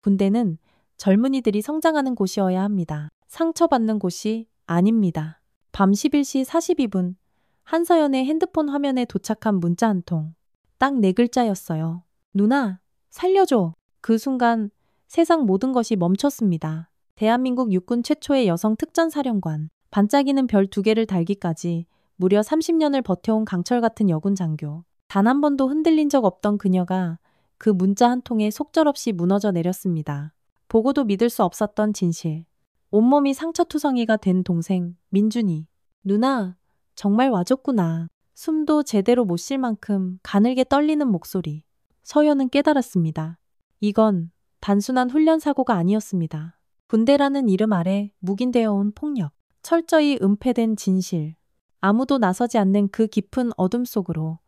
군대는 젊은이들이 성장하는 곳이어야 합니다. 상처받는 곳이 아닙니다. 밤 11시 42분 한서연의 핸드폰 화면에 도착한 문자 한 통. 딱 4글자였어요. 누나, 살려줘. 그 순간 세상 모든 것이 멈췄습니다. 대한민국 육군 최초의 여성 특전사령관, 반짝이는 별 2개를 달기까지 무려 30년을 버텨온 강철 같은 여군 장교. 단 한 번도 흔들린 적 없던 그녀가 그 문자 한 통에 속절없이 무너져 내렸습니다. 보고도 믿을 수 없었던 진실. 온몸이 상처투성이가 된 동생 민준이. 누나, 정말 와줬구나. 숨도 제대로 못 쉴 만큼 가늘게 떨리는 목소리. 서연은 깨달았습니다. 이건 단순한 훈련 사고가 아니었습니다. 군대라는 이름 아래 묵인되어 온 폭력. 철저히 은폐된 진실. 아무도 나서지 않는 그 깊은 어둠 속으로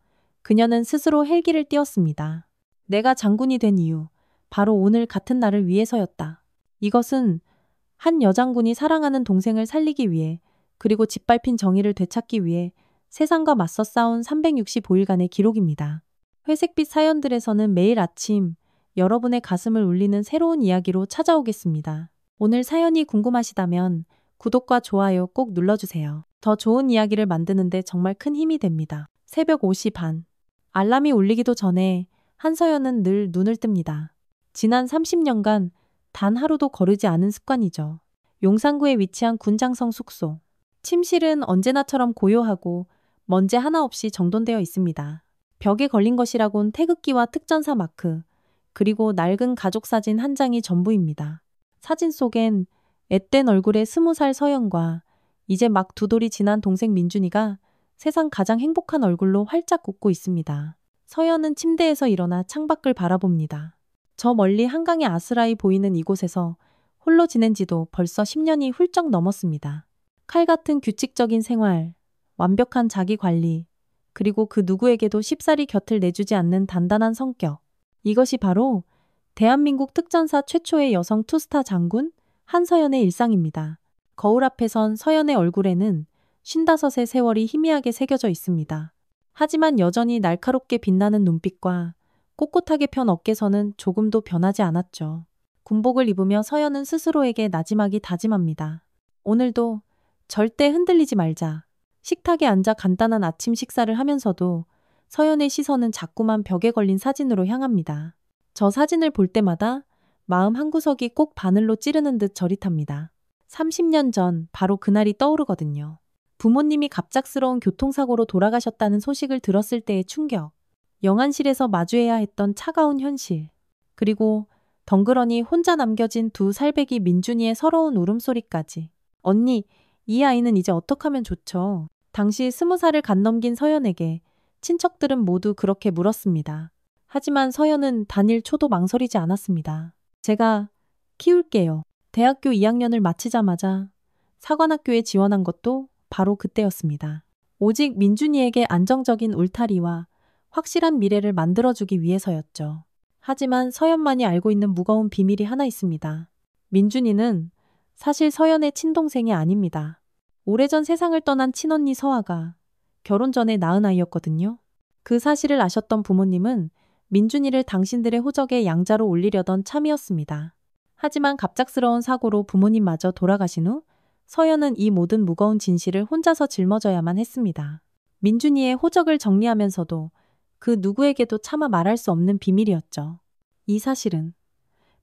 그녀는 스스로 헬기를 띄웠습니다. 내가 장군이 된 이유, 바로 오늘 같은 날을 위해서였다. 이것은 한 여장군이 사랑하는 동생을 살리기 위해, 그리고 짓밟힌 정의를 되찾기 위해 세상과 맞서 싸운 365일간의 기록입니다. 회색빛 사연들에서는 매일 아침 여러분의 가슴을 울리는 새로운 이야기로 찾아오겠습니다. 오늘 사연이 궁금하시다면 구독과 좋아요 꼭 눌러주세요. 더 좋은 이야기를 만드는데 정말 큰 힘이 됩니다. 새벽 5시 반. 알람이 울리기도 전에 한서연은 늘 눈을 뜹니다. 지난 30년간 단 하루도 거르지 않은 습관이죠. 용산구에 위치한 군장성 숙소. 침실은 언제나처럼 고요하고 먼지 하나 없이 정돈되어 있습니다. 벽에 걸린 것이라곤 태극기와 특전사 마크, 그리고 낡은 가족 사진 한 장이 전부입니다. 사진 속엔 앳된 얼굴의 20살 서연과 이제 막 2돌이 지난 동생 민준이가 세상 가장 행복한 얼굴로 활짝 웃고 있습니다. 서연은 침대에서 일어나 창밖을 바라봅니다. 저 멀리 한강이 아스라이 보이는 이곳에서 홀로 지낸 지도 벌써 10년이 훌쩍 넘었습니다. 칼 같은 규칙적인 생활, 완벽한 자기 관리, 그리고 그 누구에게도 쉽사리 곁을 내주지 않는 단단한 성격. 이것이 바로 대한민국 특전사 최초의 여성 투스타 장군 한서연의 일상입니다. 거울 앞에 선 서연의 얼굴에는 55의 세월이 희미하게 새겨져 있습니다. 하지만 여전히 날카롭게 빛나는 눈빛과 꼿꼿하게 편 어깨선은 조금도 변하지 않았죠. 군복을 입으며 서연은 스스로에게 나지막이 다짐합니다. 오늘도 절대 흔들리지 말자. 식탁에 앉아 간단한 아침 식사를 하면서도 서연의 시선은 자꾸만 벽에 걸린 사진으로 향합니다. 저 사진을 볼 때마다 마음 한구석이 꼭 바늘로 찌르는 듯 저릿합니다. 30년 전 바로 그날이 떠오르거든요. 부모님이 갑작스러운 교통사고로 돌아가셨다는 소식을 들었을 때의 충격. 영안실에서 마주해야 했던 차가운 현실. 그리고 덩그러니 혼자 남겨진 2살배기 민준이의 서러운 울음소리까지. 언니, 이 아이는 이제 어떡하면 좋죠? 당시 20살을 간 넘긴 서연에게 친척들은 모두 그렇게 물었습니다. 하지만 서연은 단일 초도 망설이지 않았습니다. 제가 키울게요. 대학교 2학년을 마치자마자 사관학교에 지원한 것도 바로 그때였습니다. 오직 민준이에게 안정적인 울타리와 확실한 미래를 만들어주기 위해서였죠. 하지만 서연만이 알고 있는 무거운 비밀이 하나 있습니다. 민준이는 사실 서연의 친동생이 아닙니다. 오래전 세상을 떠난 친언니 서아가 결혼 전에 낳은 아이였거든요. 그 사실을 아셨던 부모님은 민준이를 당신들의 호적에 양자로 올리려던 참이었습니다. 하지만 갑작스러운 사고로 부모님마저 돌아가신 후 서연은 이 모든 무거운 진실을 혼자서 짊어져야만 했습니다. 민준이의 호적을 정리하면서도 그 누구에게도 차마 말할 수 없는 비밀이었죠. 이 사실은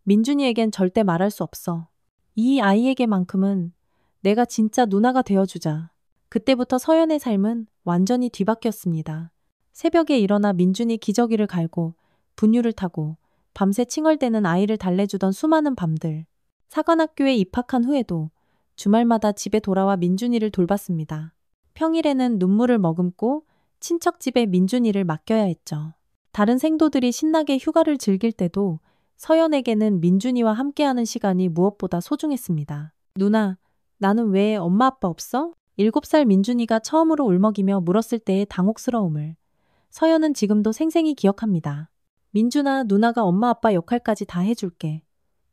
민준이에겐 절대 말할 수 없어. 이 아이에게만큼은 내가 진짜 누나가 되어주자. 그때부터 서연의 삶은 완전히 뒤바뀌었습니다. 새벽에 일어나 민준이 기저귀를 갈고 분유를 타고 밤새 칭얼대는 아이를 달래주던 수많은 밤들. 사관학교에 입학한 후에도 주말마다 집에 돌아와 민준이를 돌봤습니다. 평일에는 눈물을 머금고 친척 집에 민준이를 맡겨야 했죠. 다른 생도들이 신나게 휴가를 즐길 때도 서연에게는 민준이와 함께하는 시간이 무엇보다 소중했습니다. 누나, 나는 왜 엄마 아빠 없어? 7살 민준이가 처음으로 울먹이며 물었을 때의 당혹스러움을 서연은 지금도 생생히 기억합니다. 민준아, 누나가 엄마 아빠 역할까지 다 해줄게.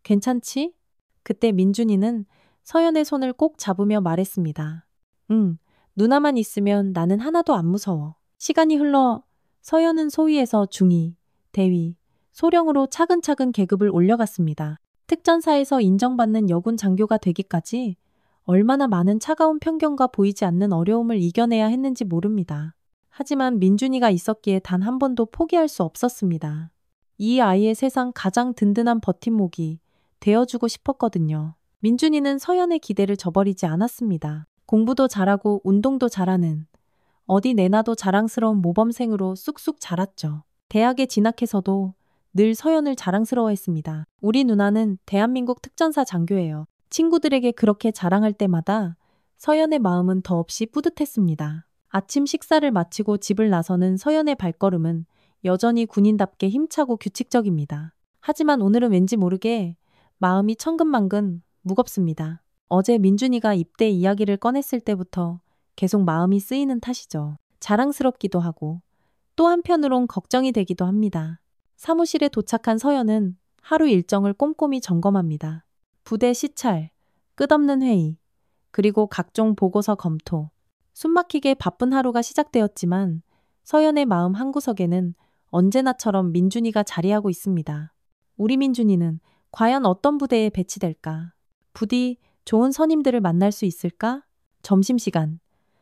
괜찮지? 그때 민준이는 서연의 손을 꼭 잡으며 말했습니다. 응, 누나만 있으면 나는 하나도 안 무서워. 시간이 흘러 서연은 소위에서 중위, 대위, 소령으로 차근차근 계급을 올려갔습니다. 특전사에서 인정받는 여군 장교가 되기까지 얼마나 많은 차가운 편견과 보이지 않는 어려움을 이겨내야 했는지 모릅니다. 하지만 민준이가 있었기에 단 한 번도 포기할 수 없었습니다. 이 아이의 세상 가장 든든한 버팀목이 되어주고 싶었거든요. 민준이는 서연의 기대를 저버리지 않았습니다. 공부도 잘하고 운동도 잘하는 어디 내놔도 자랑스러운 모범생으로 쑥쑥 자랐죠. 대학에 진학해서도 늘 서연을 자랑스러워했습니다. 우리 누나는 대한민국 특전사 장교예요. 친구들에게 그렇게 자랑할 때마다 서연의 마음은 더없이 뿌듯했습니다. 아침 식사를 마치고 집을 나서는 서연의 발걸음은 여전히 군인답게 힘차고 규칙적입니다. 하지만 오늘은 왠지 모르게 마음이 천근만근 무겁습니다. 어제 민준이가 입대 이야기를 꺼냈을 때부터 계속 마음이 쓰이는 탓이죠. 자랑스럽기도 하고 또 한편으론 걱정이 되기도 합니다. 사무실에 도착한 서연은 하루 일정을 꼼꼼히 점검합니다. 부대 시찰, 끝없는 회의, 그리고 각종 보고서 검토. 숨막히게 바쁜 하루가 시작되었지만 서연의 마음 한구석에는 언제나처럼 민준이가 자리하고 있습니다. 우리 민준이는 과연 어떤 부대에 배치될까? 부디 좋은 선임들을 만날 수 있을까? 점심시간.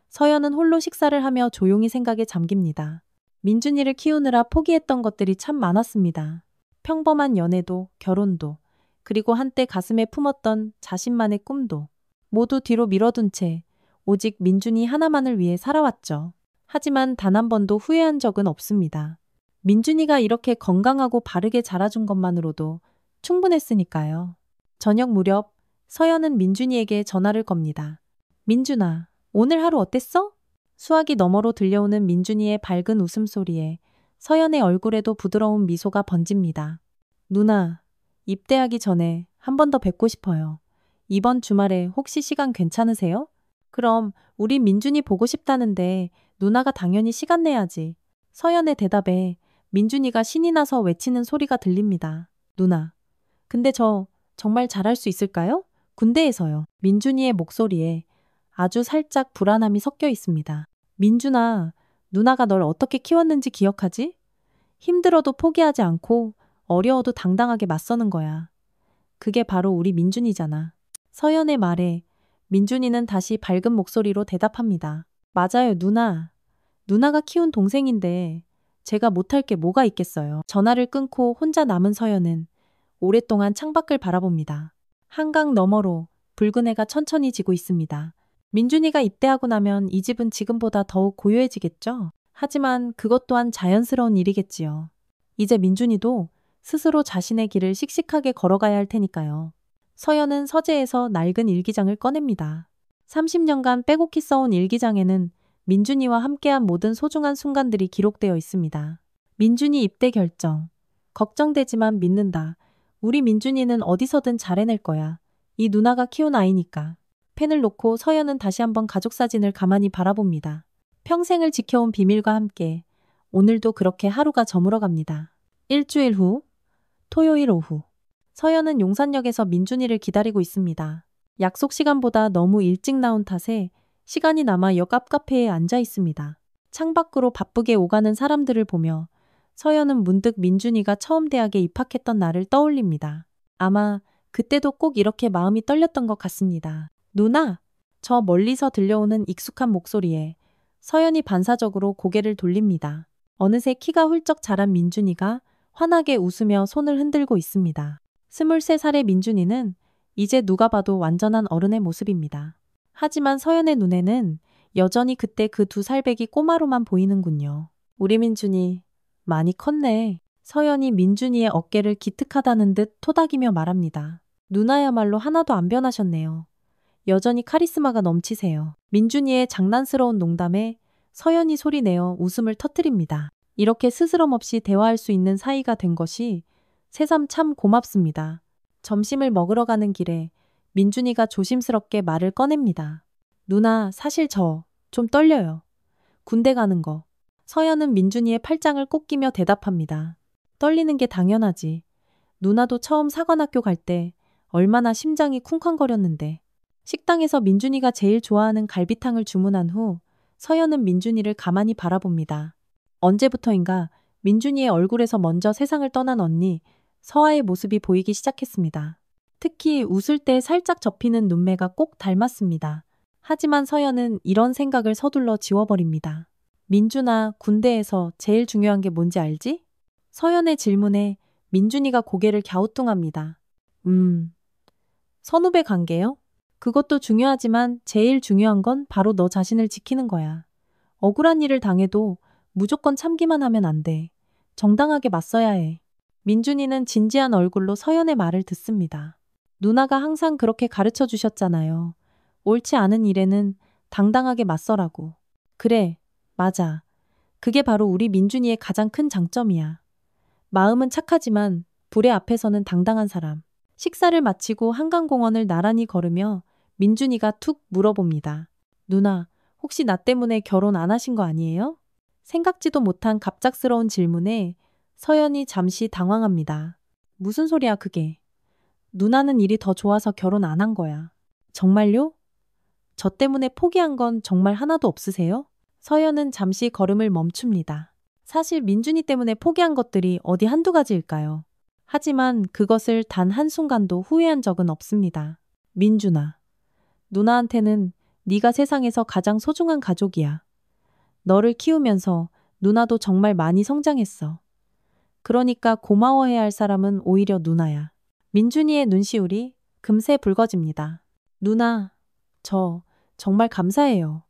서연은 홀로 식사를 하며 조용히 생각에 잠깁니다. 민준이를 키우느라 포기했던 것들이 참 많았습니다. 평범한 연애도, 결혼도, 그리고 한때 가슴에 품었던 자신만의 꿈도 모두 뒤로 밀어둔 채 오직 민준이 하나만을 위해 살아왔죠. 하지만 단 한 번도 후회한 적은 없습니다. 민준이가 이렇게 건강하고 바르게 자라준 것만으로도 충분했으니까요. 저녁 무렵 서연은 민준이에게 전화를 겁니다. 민준아, 오늘 하루 어땠어? 수화기 너머로 들려오는 민준이의 밝은 웃음소리에 서연의 얼굴에도 부드러운 미소가 번집니다. 누나, 입대하기 전에 한 번 더 뵙고 싶어요. 이번 주말에 혹시 시간 괜찮으세요? 그럼 우리 민준이 보고 싶다는데 누나가 당연히 시간 내야지. 서연의 대답에 민준이가 신이 나서 외치는 소리가 들립니다. 누나, 근데 저 정말 잘할 수 있을까요? 군대에서요. 민준이의 목소리에 아주 살짝 불안함이 섞여 있습니다. 민준아, 누나가 널 어떻게 키웠는지 기억하지? 힘들어도 포기하지 않고 어려워도 당당하게 맞서는 거야. 그게 바로 우리 민준이잖아. 서연의 말에 민준이는 다시 밝은 목소리로 대답합니다. 맞아요, 누나. 누나가 키운 동생인데 제가 못할 게 뭐가 있겠어요. 전화를 끊고 혼자 남은 서연은 오랫동안 창밖을 바라봅니다. 한강 너머로 붉은 해가 천천히 지고 있습니다. 민준이가 입대하고 나면 이 집은 지금보다 더욱 고요해지겠죠? 하지만 그것 또한 자연스러운 일이겠지요. 이제 민준이도 스스로 자신의 길을 씩씩하게 걸어가야 할 테니까요. 서연은 서재에서 낡은 일기장을 꺼냅니다. 30년간 빼곡히 써온 일기장에는 민준이와 함께한 모든 소중한 순간들이 기록되어 있습니다. 민준이 입대 결정. 걱정되지만 믿는다. 우리 민준이는 어디서든 잘해낼 거야. 이 누나가 키운 아이니까. 펜을 놓고 서연은 다시 한번 가족 사진을 가만히 바라봅니다. 평생을 지켜온 비밀과 함께 오늘도 그렇게 하루가 저물어갑니다. 일주일 후, 토요일 오후. 서연은 용산역에서 민준이를 기다리고 있습니다. 약속 시간보다 너무 일찍 나온 탓에 시간이 남아 역 앞 카페에 앉아 있습니다. 창밖으로 바쁘게 오가는 사람들을 보며 서연은 문득 민준이가 처음 대학에 입학했던 날을 떠올립니다. 아마 그때도 꼭 이렇게 마음이 떨렸던 것 같습니다. 누나! 저 멀리서 들려오는 익숙한 목소리에 서연이 반사적으로 고개를 돌립니다. 어느새 키가 훌쩍 자란 민준이가 환하게 웃으며 손을 흔들고 있습니다. 23살의 민준이는 이제 누가 봐도 완전한 어른의 모습입니다. 하지만 서연의 눈에는 여전히 그때 그 2살배기 꼬마로만 보이는군요. 우리 민준이 많이 컸네. 서연이 민준이의 어깨를 기특하다는 듯 토닥이며 말합니다. 누나야말로 하나도 안 변하셨네요. 여전히 카리스마가 넘치세요. 민준이의 장난스러운 농담에 서연이 소리내어 웃음을 터뜨립니다. 이렇게 스스럼 없이 대화할 수 있는 사이가 된 것이 새삼 참 고맙습니다. 점심을 먹으러 가는 길에 민준이가 조심스럽게 말을 꺼냅니다. 누나, 사실 저 좀 떨려요. 군대 가는 거. 서연은 민준이의 팔짱을 꼭 끼며 대답합니다. 떨리는 게 당연하지. 누나도 처음 사관학교 갈 때 얼마나 심장이 쿵쾅거렸는데. 식당에서 민준이가 제일 좋아하는 갈비탕을 주문한 후 서연은 민준이를 가만히 바라봅니다. 언제부터인가 민준이의 얼굴에서 먼저 세상을 떠난 언니 서아의 모습이 보이기 시작했습니다. 특히 웃을 때 살짝 접히는 눈매가 꼭 닮았습니다. 하지만 서연은 이런 생각을 서둘러 지워버립니다. 민준아, 군대에서 제일 중요한 게 뭔지 알지? 서연의 질문에 민준이가 고개를 갸우뚱합니다. 선후배 관계요? 그것도 중요하지만 제일 중요한 건 바로 너 자신을 지키는 거야. 억울한 일을 당해도 무조건 참기만 하면 안 돼. 정당하게 맞서야 해. 민준이는 진지한 얼굴로 서연의 말을 듣습니다. 누나가 항상 그렇게 가르쳐 주셨잖아요. 옳지 않은 일에는 당당하게 맞서라고. 그래, 맞아. 그게 바로 우리 민준이의 가장 큰 장점이야. 마음은 착하지만 불의 앞에서는 당당한 사람. 식사를 마치고 한강공원을 나란히 걸으며 민준이가 툭 물어봅니다. 누나, 혹시 나 때문에 결혼 안 하신 거 아니에요? 생각지도 못한 갑작스러운 질문에 서연이 잠시 당황합니다. 무슨 소리야 그게. 누나는 일이 더 좋아서 결혼 안 한 거야. 정말요? 저 때문에 포기한 건 정말 하나도 없으세요? 서연은 잠시 걸음을 멈춥니다. 사실 민준이 때문에 포기한 것들이 어디 한두 가지일까요? 하지만 그것을 단 한순간도 후회한 적은 없습니다. 민준아, 누나한테는 네가 세상에서 가장 소중한 가족이야. 너를 키우면서 누나도 정말 많이 성장했어. 그러니까 고마워해야 할 사람은 오히려 누나야. 민준이의 눈시울이 금세 붉어집니다. 누나, 저 정말 감사해요.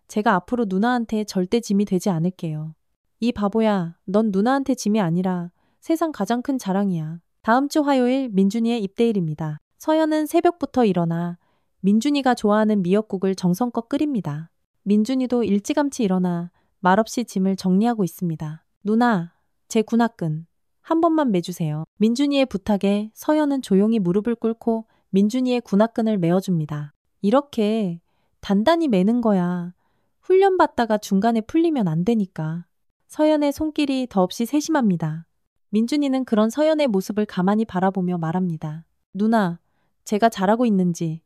제가 앞으로 누나한테 절대 짐이 되지 않을게요. 이 바보야, 넌 누나한테 짐이 아니라 세상 가장 큰 자랑이야. 다음 주 화요일 민준이의 입대일입니다. 서연은 새벽부터 일어나 민준이가 좋아하는 미역국을 정성껏 끓입니다. 민준이도 일찌감치 일어나 말없이 짐을 정리하고 있습니다. 누나, 제 군화끈 한 번만 매주세요. 민준이의 부탁에 서연은 조용히 무릎을 꿇고 민준이의 군화끈을 매어줍니다. 이렇게 단단히 매는 거야. 훈련받다가 중간에 풀리면 안 되니까. 서연의 손길이 더없이 세심합니다. 민준이는 그런 서연의 모습을 가만히 바라보며 말합니다. 누나, 제가 잘하고 있는지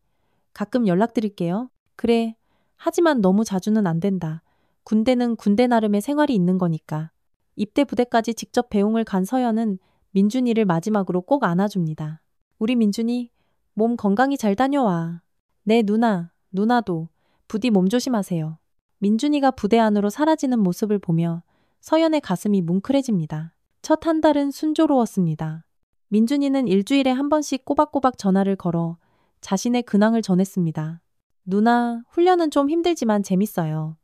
가끔 연락드릴게요. 그래, 하지만 너무 자주는 안 된다. 군대는 군대 나름의 생활이 있는 거니까. 입대 부대까지 직접 배웅을 간 서연은 민준이를 마지막으로 꼭 안아줍니다. 우리 민준이 몸 건강히 잘 다녀와. 네, 누나, 누나도 부디 몸 조심하세요. 민준이가 부대 안으로 사라지는 모습을 보며 서연의 가슴이 뭉클해집니다. 첫 한 달은 순조로웠습니다. 민준이는 일주일에 한 번씩 꼬박꼬박 전화를 걸어 자신의 근황을 전했습니다. 누나, 훈련은 좀 힘들지만 재밌어요.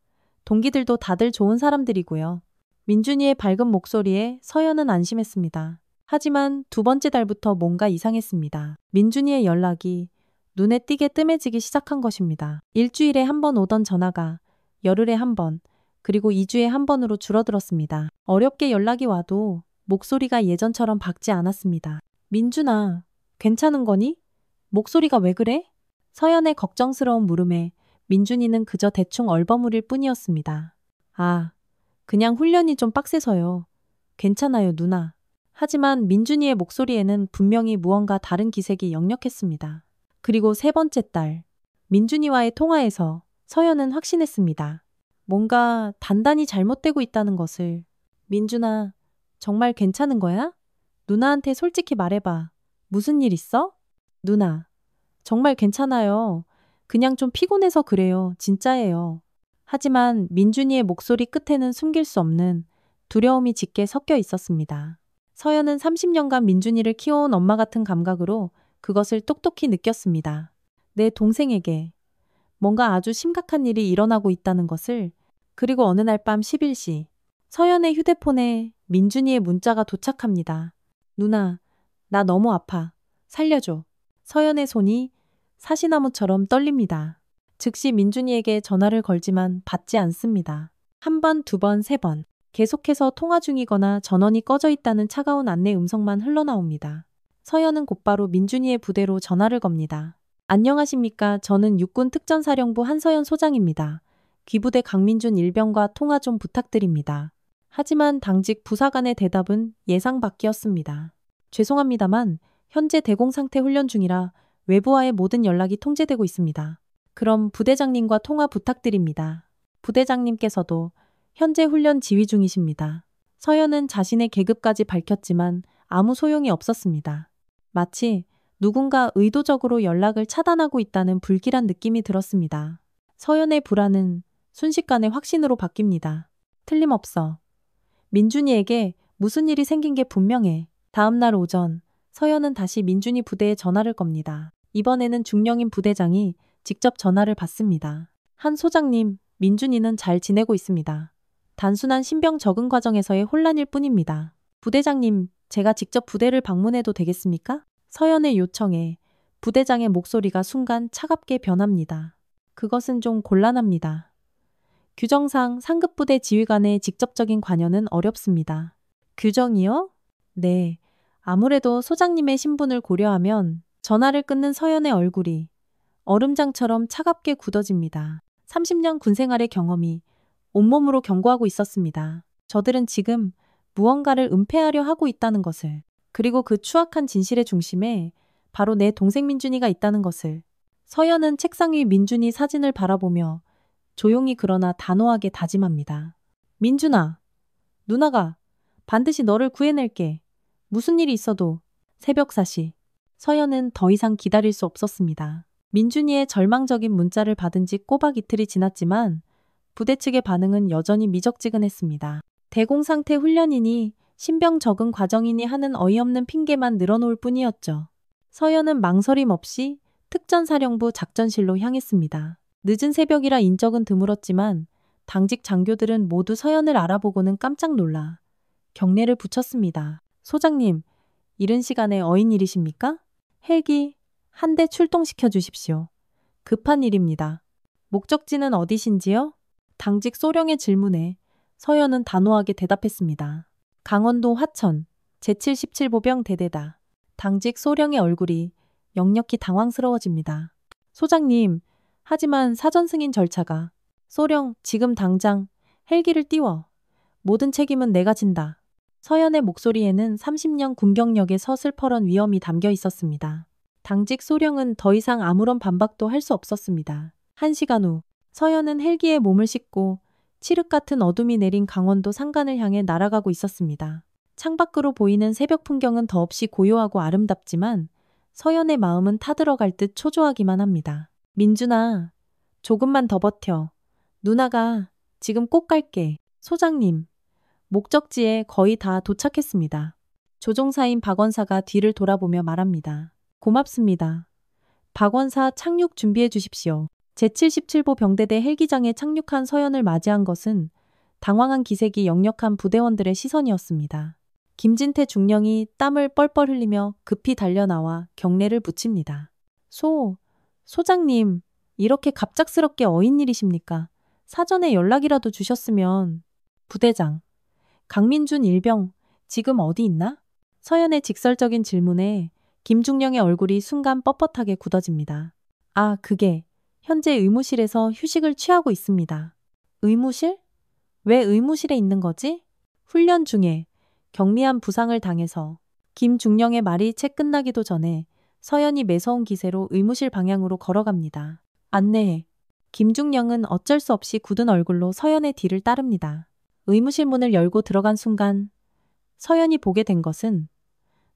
동기들도 다들 좋은 사람들이고요. 민준이의 밝은 목소리에 서연은 안심했습니다. 하지만 두 번째 달부터 뭔가 이상했습니다. 민준이의 연락이 눈에 띄게 뜸해지기 시작한 것입니다. 일주일에 한 번 오던 전화가 열흘에 한 번, 그리고 2주에 한 번으로 줄어들었습니다. 어렵게 연락이 와도 목소리가 예전처럼 밝지 않았습니다. 민준아, 괜찮은 거니? 목소리가 왜 그래? 서연의 걱정스러운 물음에 민준이는 그저 대충 얼버무릴 뿐이었습니다. 아, 그냥 훈련이 좀 빡세서요. 괜찮아요, 누나. 하지만 민준이의 목소리에는 분명히 무언가 다른 기색이 역력했습니다. 그리고 세 번째 달, 민준이와의 통화에서 서연은 확신했습니다. 뭔가 단단히 잘못되고 있다는 것을. 민준아, 정말 괜찮은 거야? 누나한테 솔직히 말해봐. 무슨 일 있어? 누나, 정말 괜찮아요. 그냥 좀 피곤해서 그래요. 진짜예요. 하지만 민준이의 목소리 끝에는 숨길 수 없는 두려움이 짙게 섞여 있었습니다. 서연은 30년간 민준이를 키워온 엄마 같은 감각으로 그것을 똑똑히 느꼈습니다. 내 동생에게 뭔가 아주 심각한 일이 일어나고 있다는 것을. 그리고 어느 날 밤 11시 서연의 휴대폰에 민준이의 문자가 도착합니다. 누나, 나 너무 아파. 살려줘. 서연의 손이 사시나무처럼 떨립니다. 즉시 민준이에게 전화를 걸지만 받지 않습니다. 한 번, 두 번, 세 번. 계속해서 통화 중이거나 전원이 꺼져 있다는 차가운 안내 음성만 흘러나옵니다. 서연은 곧바로 민준이의 부대로 전화를 겁니다. 안녕하십니까. 저는 육군 특전사령부 한서연 소장입니다. 귀부대 강민준 일병과 통화 좀 부탁드립니다. 하지만 당직 부사관의 대답은 예상 밖이었습니다. 죄송합니다만 현재 대공 상태 훈련 중이라 외부와의 모든 연락이 통제되고 있습니다. 그럼 부대장님과 통화 부탁드립니다. 부대장님께서도 현재 훈련 지휘 중이십니다. 서연은 자신의 계급까지 밝혔지만 아무 소용이 없었습니다. 마치 누군가 의도적으로 연락을 차단하고 있다는 불길한 느낌이 들었습니다. 서연의 불안은 순식간에 확신으로 바뀝니다. 틀림없어. 민준이에게 무슨 일이 생긴 게 분명해. 다음 날 오전, 서연은 다시 민준이 부대에 전화를 겁니다. 이번에는 중령인 부대장이 직접 전화를 받습니다. 한 소장님, 민준이는 잘 지내고 있습니다. 단순한 신병 적응 과정에서의 혼란일 뿐입니다. 부대장님, 제가 직접 부대를 방문해도 되겠습니까? 서연의 요청에 부대장의 목소리가 순간 차갑게 변합니다. 그것은 좀 곤란합니다. 규정상 상급부대 지휘관의 직접적인 관여는 어렵습니다. 규정이요? 네. 아무래도 소장님의 신분을 고려하면 전화를 끊는 서연의 얼굴이 얼음장처럼 차갑게 굳어집니다. 30년 군 생활의 경험이 온몸으로 경고하고 있었습니다. 저들은 지금 무언가를 은폐하려 하고 있다는 것을, 그리고 그 추악한 진실의 중심에 바로 내 동생 민준이가 있다는 것을. 서연은 책상 위 민준이 사진을 바라보며 조용히 그러나 단호하게 다짐합니다. 민준아, 누나가 반드시 너를 구해낼게. 무슨 일이 있어도. 새벽 4시. 서연은 더 이상 기다릴 수 없었습니다. 민준이의 절망적인 문자를 받은 지 꼬박 이틀이 지났지만 부대 측의 반응은 여전히 미적지근했습니다. 대공상태 훈련이니 신병 적응 과정이니 하는 어이없는 핑계만 늘어놓을 뿐이었죠. 서연은 망설임 없이 특전사령부 작전실로 향했습니다. 늦은 새벽이라 인적은 드물었지만 당직 장교들은 모두 서연을 알아보고는 깜짝 놀라 경례를 붙였습니다. 소장님, 이른 시간에 어인 일이십니까? 헬기 한 대 출동시켜 주십시오. 급한 일입니다. 목적지는 어디신지요? 당직 소령의 질문에 서연은 단호하게 대답했습니다. 강원도 화천 제77보병 대대다. 당직 소령의 얼굴이 역력히 당황스러워집니다. 소장님, 하지만 사전 승인 절차가. 소령, 지금 당장 헬기를 띄워. 모든 책임은 내가 진다. 서연의 목소리에는 30년 군 경력의 서슬퍼런 위엄이 담겨 있었습니다. 당직 소령은 더 이상 아무런 반박도 할 수 없었습니다. 1시간 후, 서연은 헬기에 몸을 싣고 칠흑 같은 어둠이 내린 강원도 산간을 향해 날아가고 있었습니다. 창밖으로 보이는 새벽 풍경은 더없이 고요하고 아름답지만 서연의 마음은 타들어갈 듯 초조하기만 합니다. 민준아, 조금만 더 버텨. 누나가 지금 꼭 갈게. 소장님, 목적지에 거의 다 도착했습니다. 조종사인 박원사가 뒤를 돌아보며 말합니다. 고맙습니다. 박원사, 착륙 준비해 주십시오. 제77보 병대대 헬기장에 착륙한 서연을 맞이한 것은 당황한 기색이 역력한 부대원들의 시선이었습니다. 김진태 중령이 땀을 뻘뻘 흘리며 급히 달려나와 경례를 붙입니다. 소장님, 이렇게 갑작스럽게 어인 일이십니까? 사전에 연락이라도 주셨으면. 부대장, 강민준 일병, 지금 어디 있나? 서연의 직설적인 질문에 김중령의 얼굴이 순간 뻣뻣하게 굳어집니다. 아, 그게 현재 의무실에서 휴식을 취하고 있습니다. 의무실? 왜 의무실에 있는 거지? 훈련 중에 경미한 부상을 당해서. 김중령의 말이 채 끝나기도 전에 서연이 매서운 기세로 의무실 방향으로 걸어갑니다. 안내해. 김중령은 어쩔 수 없이 굳은 얼굴로 서연의 뒤를 따릅니다. 의무실 문을 열고 들어간 순간 서연이 보게 된 것은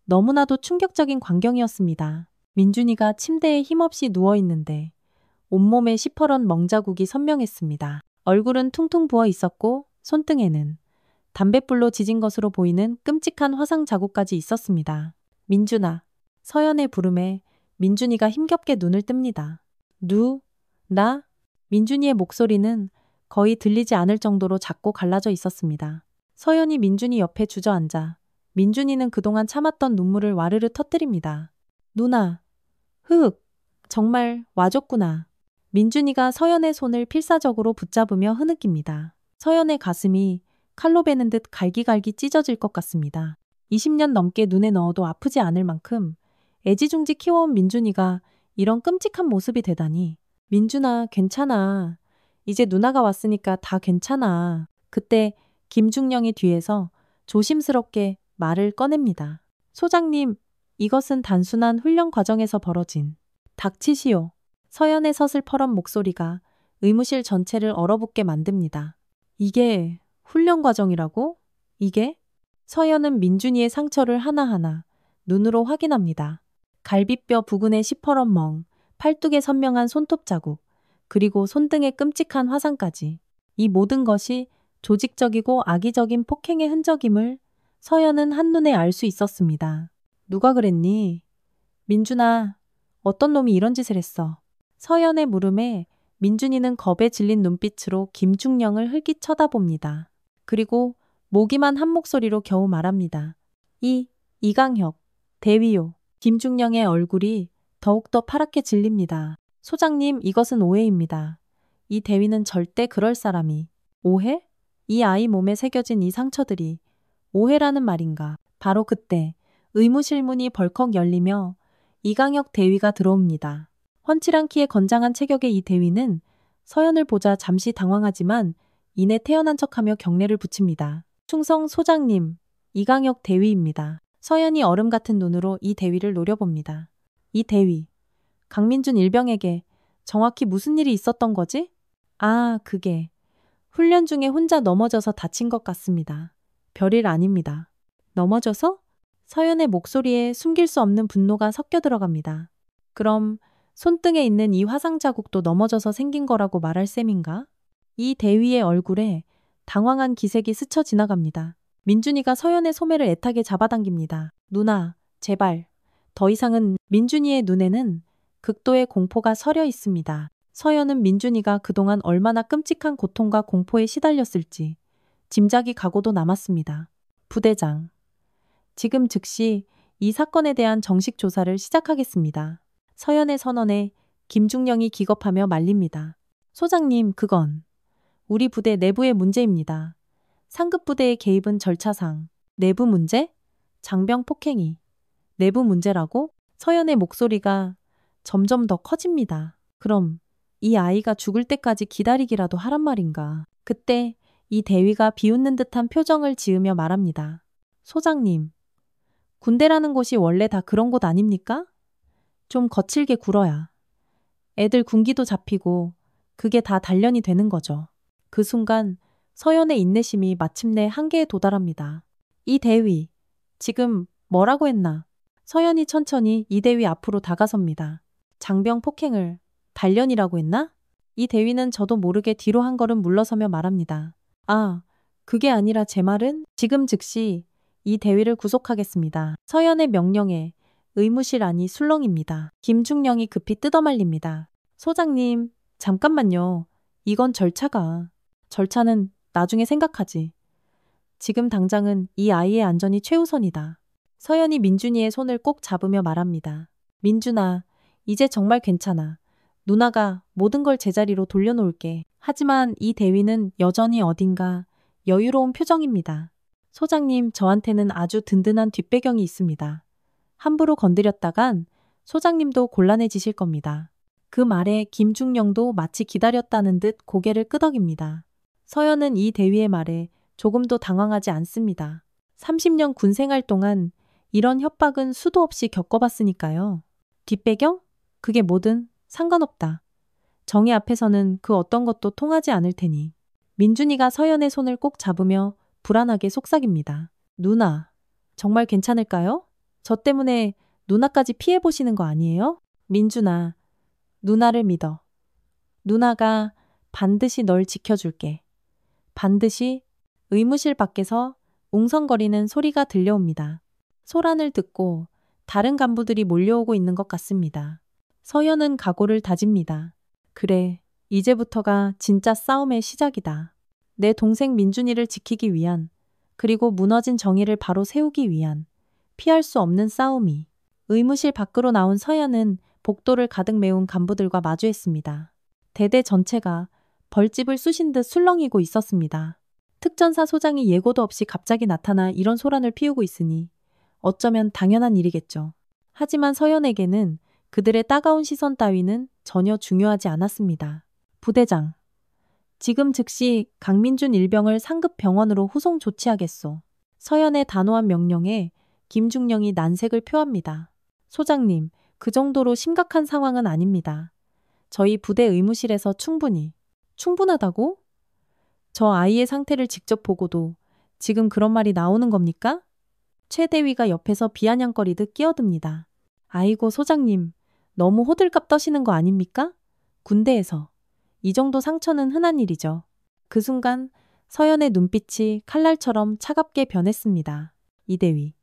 너무나도 충격적인 광경이었습니다. 민준이가 침대에 힘없이 누워있는데 온몸에 시퍼런 멍자국이 선명했습니다. 얼굴은 퉁퉁 부어 있었고 손등에는 담뱃불로 지진 것으로 보이는 끔찍한 화상 자국까지 있었습니다. 민준아. 서연의 부름에 민준이가 힘겹게 눈을 뜹니다. 나? 민준이의 목소리는 거의 들리지 않을 정도로 작고 갈라져 있었습니다. 서연이 민준이 옆에 주저앉아 민준이는 그동안 참았던 눈물을 와르르 터뜨립니다. 누나, 정말 와줬구나. 민준이가 서연의 손을 필사적으로 붙잡으며 흐느낍니다. 서연의 가슴이 칼로 베는 듯 갈기갈기 찢어질 것 같습니다. 20년 넘게 눈에 넣어도 아프지 않을 만큼 애지중지 키워온 민준이가 이런 끔찍한 모습이 되다니. 민준아, 괜찮아. 이제 누나가 왔으니까 다 괜찮아. 그때 김중령이 뒤에서 조심스럽게 말을 꺼냅니다. 소장님, 이것은 단순한 훈련 과정에서 벌어진. 닥치시오. 서연의 서슬퍼런 목소리가 의무실 전체를 얼어붙게 만듭니다. 이게 훈련 과정이라고? 이게? 서연은 민준이의 상처를 하나하나 눈으로 확인합니다. 갈비뼈 부근의 시퍼런 멍, 팔뚝에 선명한 손톱 자국, 그리고 손등의 끔찍한 화상까지. 이 모든 것이 조직적이고 악의적인 폭행의 흔적임을 서연은 한눈에 알 수 있었습니다. 누가 그랬니? 민준아, 어떤 놈이 이런 짓을 했어? 서연의 물음에 민준이는 겁에 질린 눈빛으로 김중령을 흘낏 쳐다봅니다. 그리고 모기만 한 목소리로 겨우 말합니다. 이강혁, 대위요. 김중령의 얼굴이 더욱더 파랗게 질립니다. 소장님, 이것은 오해입니다. 이 대위는 절대 그럴 사람이. 오해? 이 아이 몸에 새겨진 이 상처들이 오해라는 말인가? 바로 그때 의무실 문이 벌컥 열리며 이강혁 대위가 들어옵니다. 훤칠한 키에 건장한 체격의 이 대위는 서연을 보자 잠시 당황하지만 이내 태연한 척하며 경례를 붙입니다. 충성 소장님, 이강혁 대위입니다. 서연이 얼음 같은 눈으로 이 대위를 노려봅니다. 이 대위, 강민준 일병에게 정확히 무슨 일이 있었던 거지? 아, 그게 훈련 중에 혼자 넘어져서 다친 것 같습니다. 별일 아닙니다. 넘어져서? 서연의 목소리에 숨길 수 없는 분노가 섞여 들어갑니다. 그럼 손등에 있는 이 화상 자국도 넘어져서 생긴 거라고 말할 셈인가? 이 대위의 얼굴에 당황한 기색이 스쳐 지나갑니다. 민준이가 서연의 소매를 애타게 잡아당깁니다. 누나, 제발. 더 이상은. 민준이의 눈에는 극도의 공포가 서려 있습니다. 서연은 민준이가 그동안 얼마나 끔찍한 고통과 공포에 시달렸을지 짐작이 가고도 남았습니다. 부대장, 지금 즉시 이 사건에 대한 정식 조사를 시작하겠습니다. 서연의 선언에 김중령이 기겁하며 말립니다. 소장님, 그건 우리 부대 내부의 문제입니다. 상급 부대의 개입은 절차상. 내부 문제? 장병 폭행이 내부 문제라고? 서연의 목소리가 점점 더 커집니다. 그럼 이 아이가 죽을 때까지 기다리기라도 하란 말인가? 그때 이 대위가 비웃는 듯한 표정을 지으며 말합니다. 소장님, 군대라는 곳이 원래 다 그런 곳 아닙니까? 좀 거칠게 굴어야 애들 군기도 잡히고 그게 다 단련이 되는 거죠. 그 순간 서연의 인내심이 마침내 한계에 도달합니다. 이 대위, 지금 뭐라고 했나? 서연이 천천히 이 대위 앞으로 다가섭니다. 장병 폭행을 단련이라고 했나? 이 대위는 저도 모르게 뒤로 한 걸음 물러서며 말합니다. 아, 그게 아니라 제 말은 지금 즉시 이 대위를 구속하겠습니다. 서연의 명령에 의무실 안이 술렁입니다. 김중령이 급히 뜯어말립니다. 소장님, 잠깐만요. 이건 절차는 나중에 생각하지. 지금 당장은 이 아이의 안전이 최우선이다. 서연이 민준이의 손을 꼭 잡으며 말합니다. 민준아, 이제 정말 괜찮아. 누나가 모든 걸 제자리로 돌려놓을게. 하지만 이 대위는 여전히 어딘가 여유로운 표정입니다. 소장님, 저한테는 아주 든든한 뒷배경이 있습니다. 함부로 건드렸다간 소장님도 곤란해지실 겁니다. 그 말에 김중령도 마치 기다렸다는 듯 고개를 끄덕입니다. 서연은 이 대위의 말에 조금도 당황하지 않습니다. 30년 군 생활 동안 이런 협박은 수도 없이 겪어봤으니까요. 뒷배경? 그게 뭐든 상관없다. 정의 앞에서는 그 어떤 것도 통하지 않을 테니. 민준이가 서연의 손을 꼭 잡으며 불안하게 속삭입니다. 누나, 정말 괜찮을까요? 저 때문에 누나까지 피해보시는 거 아니에요? 민준아, 누나를 믿어. 누나가 반드시 널 지켜줄게. 반드시. 의무실 밖에서 웅성거리는 소리가 들려옵니다. 소란을 듣고 다른 간부들이 몰려오고 있는 것 같습니다. 서연은 각오를 다집니다. 그래, 이제부터가 진짜 싸움의 시작이다. 내 동생 민준이를 지키기 위한, 그리고 무너진 정의를 바로 세우기 위한 피할 수 없는 싸움이. 의무실 밖으로 나온 서연은 복도를 가득 메운 간부들과 마주했습니다. 대대 전체가 벌집을 쑤신 듯 술렁이고 있었습니다. 특전사 소장이 예고도 없이 갑자기 나타나 이런 소란을 피우고 있으니 어쩌면 당연한 일이겠죠. 하지만 서연에게는 그들의 따가운 시선 따위는 전혀 중요하지 않았습니다. 부대장, 지금 즉시 강민준 일병을 상급 병원으로 후송 조치하겠소. 서연의 단호한 명령에 김중령이 난색을 표합니다. 소장님, 그 정도로 심각한 상황은 아닙니다. 저희 부대 의무실에서 충분하다고? 저 아이의 상태를 직접 보고도 지금 그런 말이 나오는 겁니까? 최 대위가 옆에서 비아냥거리듯 끼어듭니다. 아이고 소장님, 너무 호들갑 떠시는 거 아닙니까? 군대에서. 이 정도 상처는 흔한 일이죠. 그 순간 서연의 눈빛이 칼날처럼 차갑게 변했습니다. 이대위,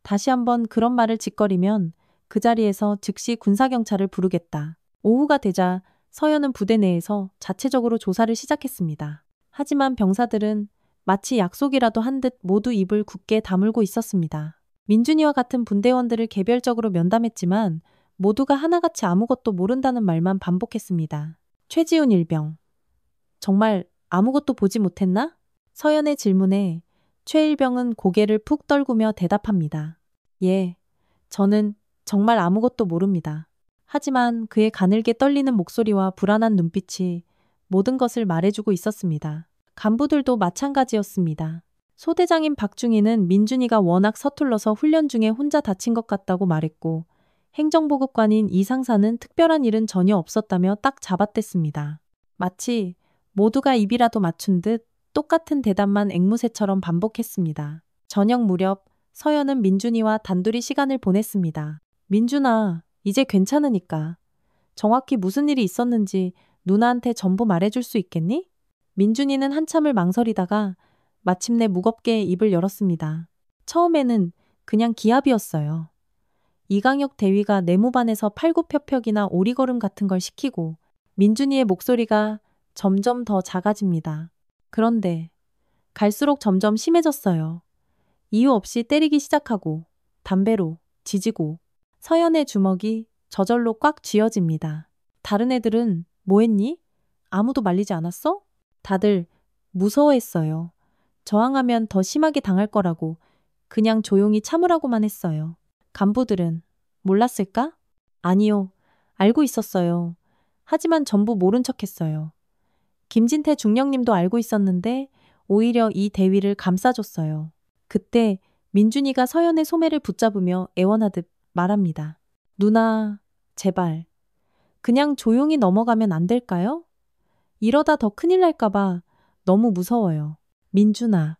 다시 한번 그런 말을 짓거리면 그 자리에서 즉시 군사경찰을 부르겠다. 오후가 되자 서연은 부대 내에서 자체적으로 조사를 시작했습니다. 하지만 병사들은 마치 약속이라도 한 듯 모두 입을 굳게 다물고 있었습니다. 민준이와 같은 분대원들을 개별적으로 면담했지만 모두가 하나같이 아무것도 모른다는 말만 반복했습니다. 최지훈 일병, 정말 아무것도 보지 못했나? 서연의 질문에 최 일병은 고개를 푹 떨구며 대답합니다. 예, 저는 정말 아무것도 모릅니다. 하지만 그의 가늘게 떨리는 목소리와 불안한 눈빛이 모든 것을 말해주고 있었습니다. 간부들도 마찬가지였습니다. 소대장인 박중희는 민준이가 워낙 서툴러서 훈련 중에 혼자 다친 것 같다고 말했고, 행정보급관인 이 상사는 특별한 일은 전혀 없었다며 딱 잡아댔습니다. 마치 모두가 입이라도 맞춘 듯 똑같은 대답만 앵무새처럼 반복했습니다. 저녁 무렵 서연은 민준이와 단둘이 시간을 보냈습니다. 민준아, 이제 괜찮으니까 정확히 무슨 일이 있었는지 누나한테 전부 말해줄 수 있겠니? 민준이는 한참을 망설이다가 마침내 무겁게 입을 열었습니다. 처음에는 그냥 기합이었어요. 이강혁 대위가 내무반에서 팔굽혀펴기나 오리걸음 같은 걸 시키고 민준이의 목소리가 점점 더 작아집니다. 그런데 갈수록 점점 심해졌어요. 이유 없이 때리기 시작하고 담배로 지지고 서연의 주먹이 저절로 꽉 쥐어집니다. 다른 애들은 뭐 했니? 아무도 말리지 않았어? 다들 무서워했어요. 저항하면 더 심하게 당할 거라고 그냥 조용히 참으라고만 했어요. 간부들은 몰랐을까? 아니요. 알고 있었어요. 하지만 전부 모른 척했어요. 김진태 중령님도 알고 있었는데 오히려 이 대위를 감싸줬어요. 그때 민준이가 서연의 소매를 붙잡으며 애원하듯 말합니다. 누나, 제발. 그냥 조용히 넘어가면 안 될까요? 이러다 더 큰일 날까봐 너무 무서워요. 민준아,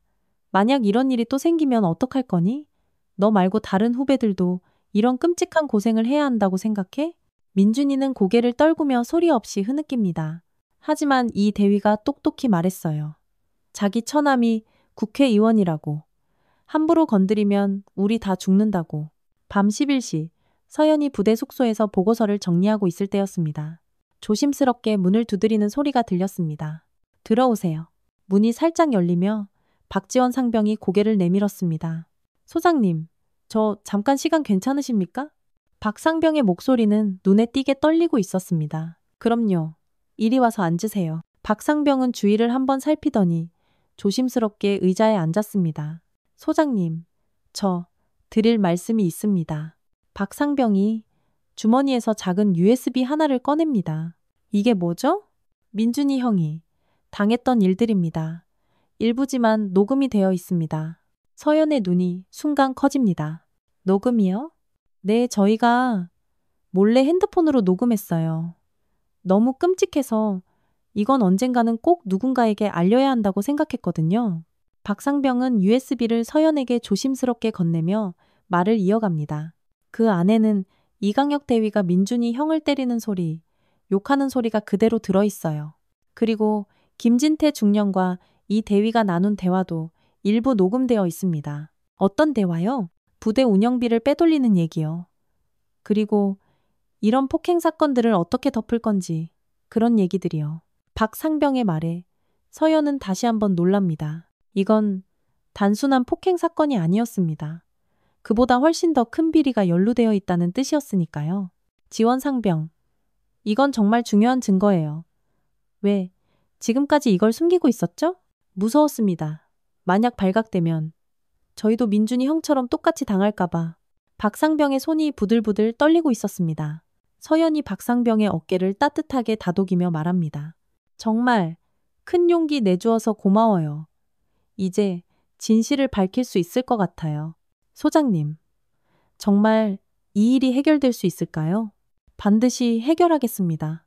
만약 이런 일이 또 생기면 어떡할 거니? 너 말고 다른 후배들도 이런 끔찍한 고생을 해야 한다고 생각해? 민준이는 고개를 떨구며 소리 없이 흐느낍니다. 하지만 이 대위가 똑똑히 말했어요. 자기 처남이 국회의원이라고. 함부로 건드리면 우리 다 죽는다고. 밤 11시 서연이 부대 숙소에서 보고서를 정리하고 있을 때였습니다. 조심스럽게 문을 두드리는 소리가 들렸습니다. 들어오세요. 문이 살짝 열리며 박지원 상병이 고개를 내밀었습니다. 소장님, 저 잠깐 시간 괜찮으십니까? 박 상병의 목소리는 눈에 띄게 떨리고 있었습니다. 그럼요. 이리 와서 앉으세요. 박 상병은 주위를 한번 살피더니 조심스럽게 의자에 앉았습니다. 소장님, 저 드릴 말씀이 있습니다. 박 상병이 주머니에서 작은 USB 하나를 꺼냅니다. 이게 뭐죠? 민준이 형이 당했던 일들입니다. 일부지만 녹음이 되어 있습니다. 서연의 눈이 순간 커집니다. 녹음이요? 네, 저희가 몰래 핸드폰으로 녹음했어요. 너무 끔찍해서 이건 언젠가는 꼭 누군가에게 알려야 한다고 생각했거든요. 박상병은 USB를 서연에게 조심스럽게 건네며 말을 이어갑니다. 그 안에는 이강혁 대위가 민준이 형을 때리는 소리, 욕하는 소리가 그대로 들어있어요. 그리고 김진태 중령과 이 대위가 나눈 대화도 일부 녹음되어 있습니다. 어떤 대화요? 부대 운영비를 빼돌리는 얘기요. 그리고 이런 폭행 사건들을 어떻게 덮을 건지 그런 얘기들이요. 박상병의 말에 서연은 다시 한번 놀랍니다. 이건 단순한 폭행 사건이 아니었습니다. 그보다 훨씬 더 큰 비리가 연루되어 있다는 뜻이었으니까요. 지원 상병, 이건 정말 중요한 증거예요. 왜 지금까지 이걸 숨기고 있었죠? 무서웠습니다. 만약 발각되면 저희도 민준이 형처럼 똑같이 당할까봐. 박상병의 손이 부들부들 떨리고 있었습니다. 서연이 박상병의 어깨를 따뜻하게 다독이며 말합니다. 정말 큰 용기 내주어서 고마워요. 이제 진실을 밝힐 수 있을 것 같아요. 소장님, 정말 이 일이 해결될 수 있을까요? 반드시 해결하겠습니다.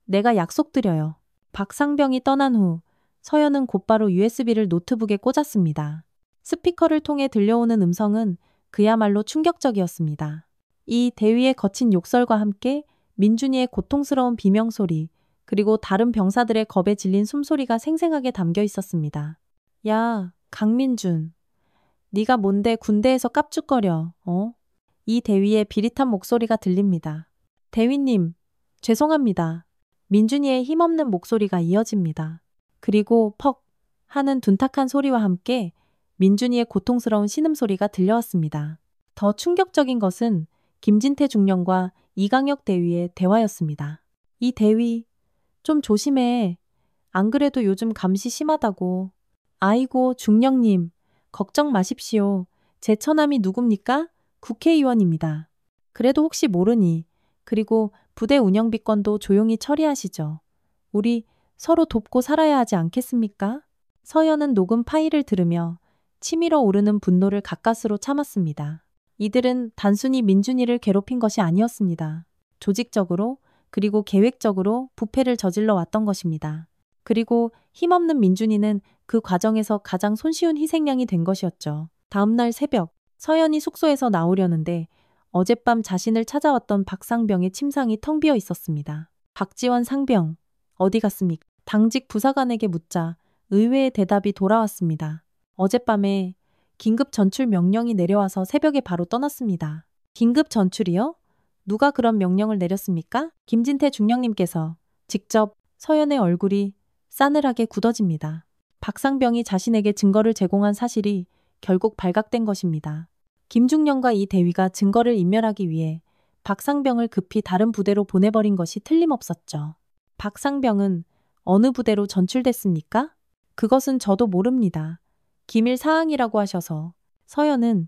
내가 약속드려요. 박상병이 떠난 후 서연은 곧바로 USB를 노트북에 꽂았습니다. 스피커를 통해 들려오는 음성은 그야말로 충격적이었습니다. 이 대위의 거친 욕설과 함께 민준이의 고통스러운 비명소리, 그리고 다른 병사들의 겁에 질린 숨소리가 생생하게 담겨 있었습니다. 야, 강민준. 네가 뭔데 군대에서 깝죽거려, 어? 이 대위의 비릿한 목소리가 들립니다. 대위님, 죄송합니다. 민준이의 힘없는 목소리가 이어집니다. 그리고 퍽 하는 둔탁한 소리와 함께 민준이의 고통스러운 신음소리가 들려왔습니다. 더 충격적인 것은 김진태 중령과 이강혁 대위의 대화였습니다. 이 대위, 좀 조심해. 안 그래도 요즘 감시 심하다고. 아이고, 중령님, 걱정 마십시오. 제 처남이 누굽니까? 국회의원입니다. 그래도 혹시 모르니. 그리고 부대 운영비건도 조용히 처리하시죠. 우리 서로 돕고 살아야 하지 않겠습니까? 서연은 녹음 파일을 들으며 치밀어 오르는 분노를 가까스로 참았습니다. 이들은 단순히 민준이를 괴롭힌 것이 아니었습니다. 조직적으로 그리고 계획적으로 부패를 저질러 왔던 것입니다. 그리고 힘없는 민준이는 그 과정에서 가장 손쉬운 희생양이 된 것이었죠. 다음날 새벽, 서연이 숙소에서 나오려는데 어젯밤 자신을 찾아왔던 박상병의 침상이 텅 비어 있었습니다. 박지원 상병, 어디 갔습니까? 당직 부사관에게 묻자 의외의 대답이 돌아왔습니다. 어젯밤에 긴급 전출 명령이 내려와서 새벽에 바로 떠났습니다. 긴급 전출이요? 누가 그런 명령을 내렸습니까? 김진태 중령님께서 직접. 서연의 얼굴이 싸늘하게 굳어집니다. 박상병이 자신에게 증거를 제공한 사실이 결국 발각된 것입니다. 김중령과 이 대위가 증거를 인멸하기 위해 박상병을 급히 다른 부대로 보내버린 것이 틀림없었죠. 박상병은 어느 부대로 전출됐습니까? 그것은 저도 모릅니다. 기밀 사항이라고 하셔서 서연은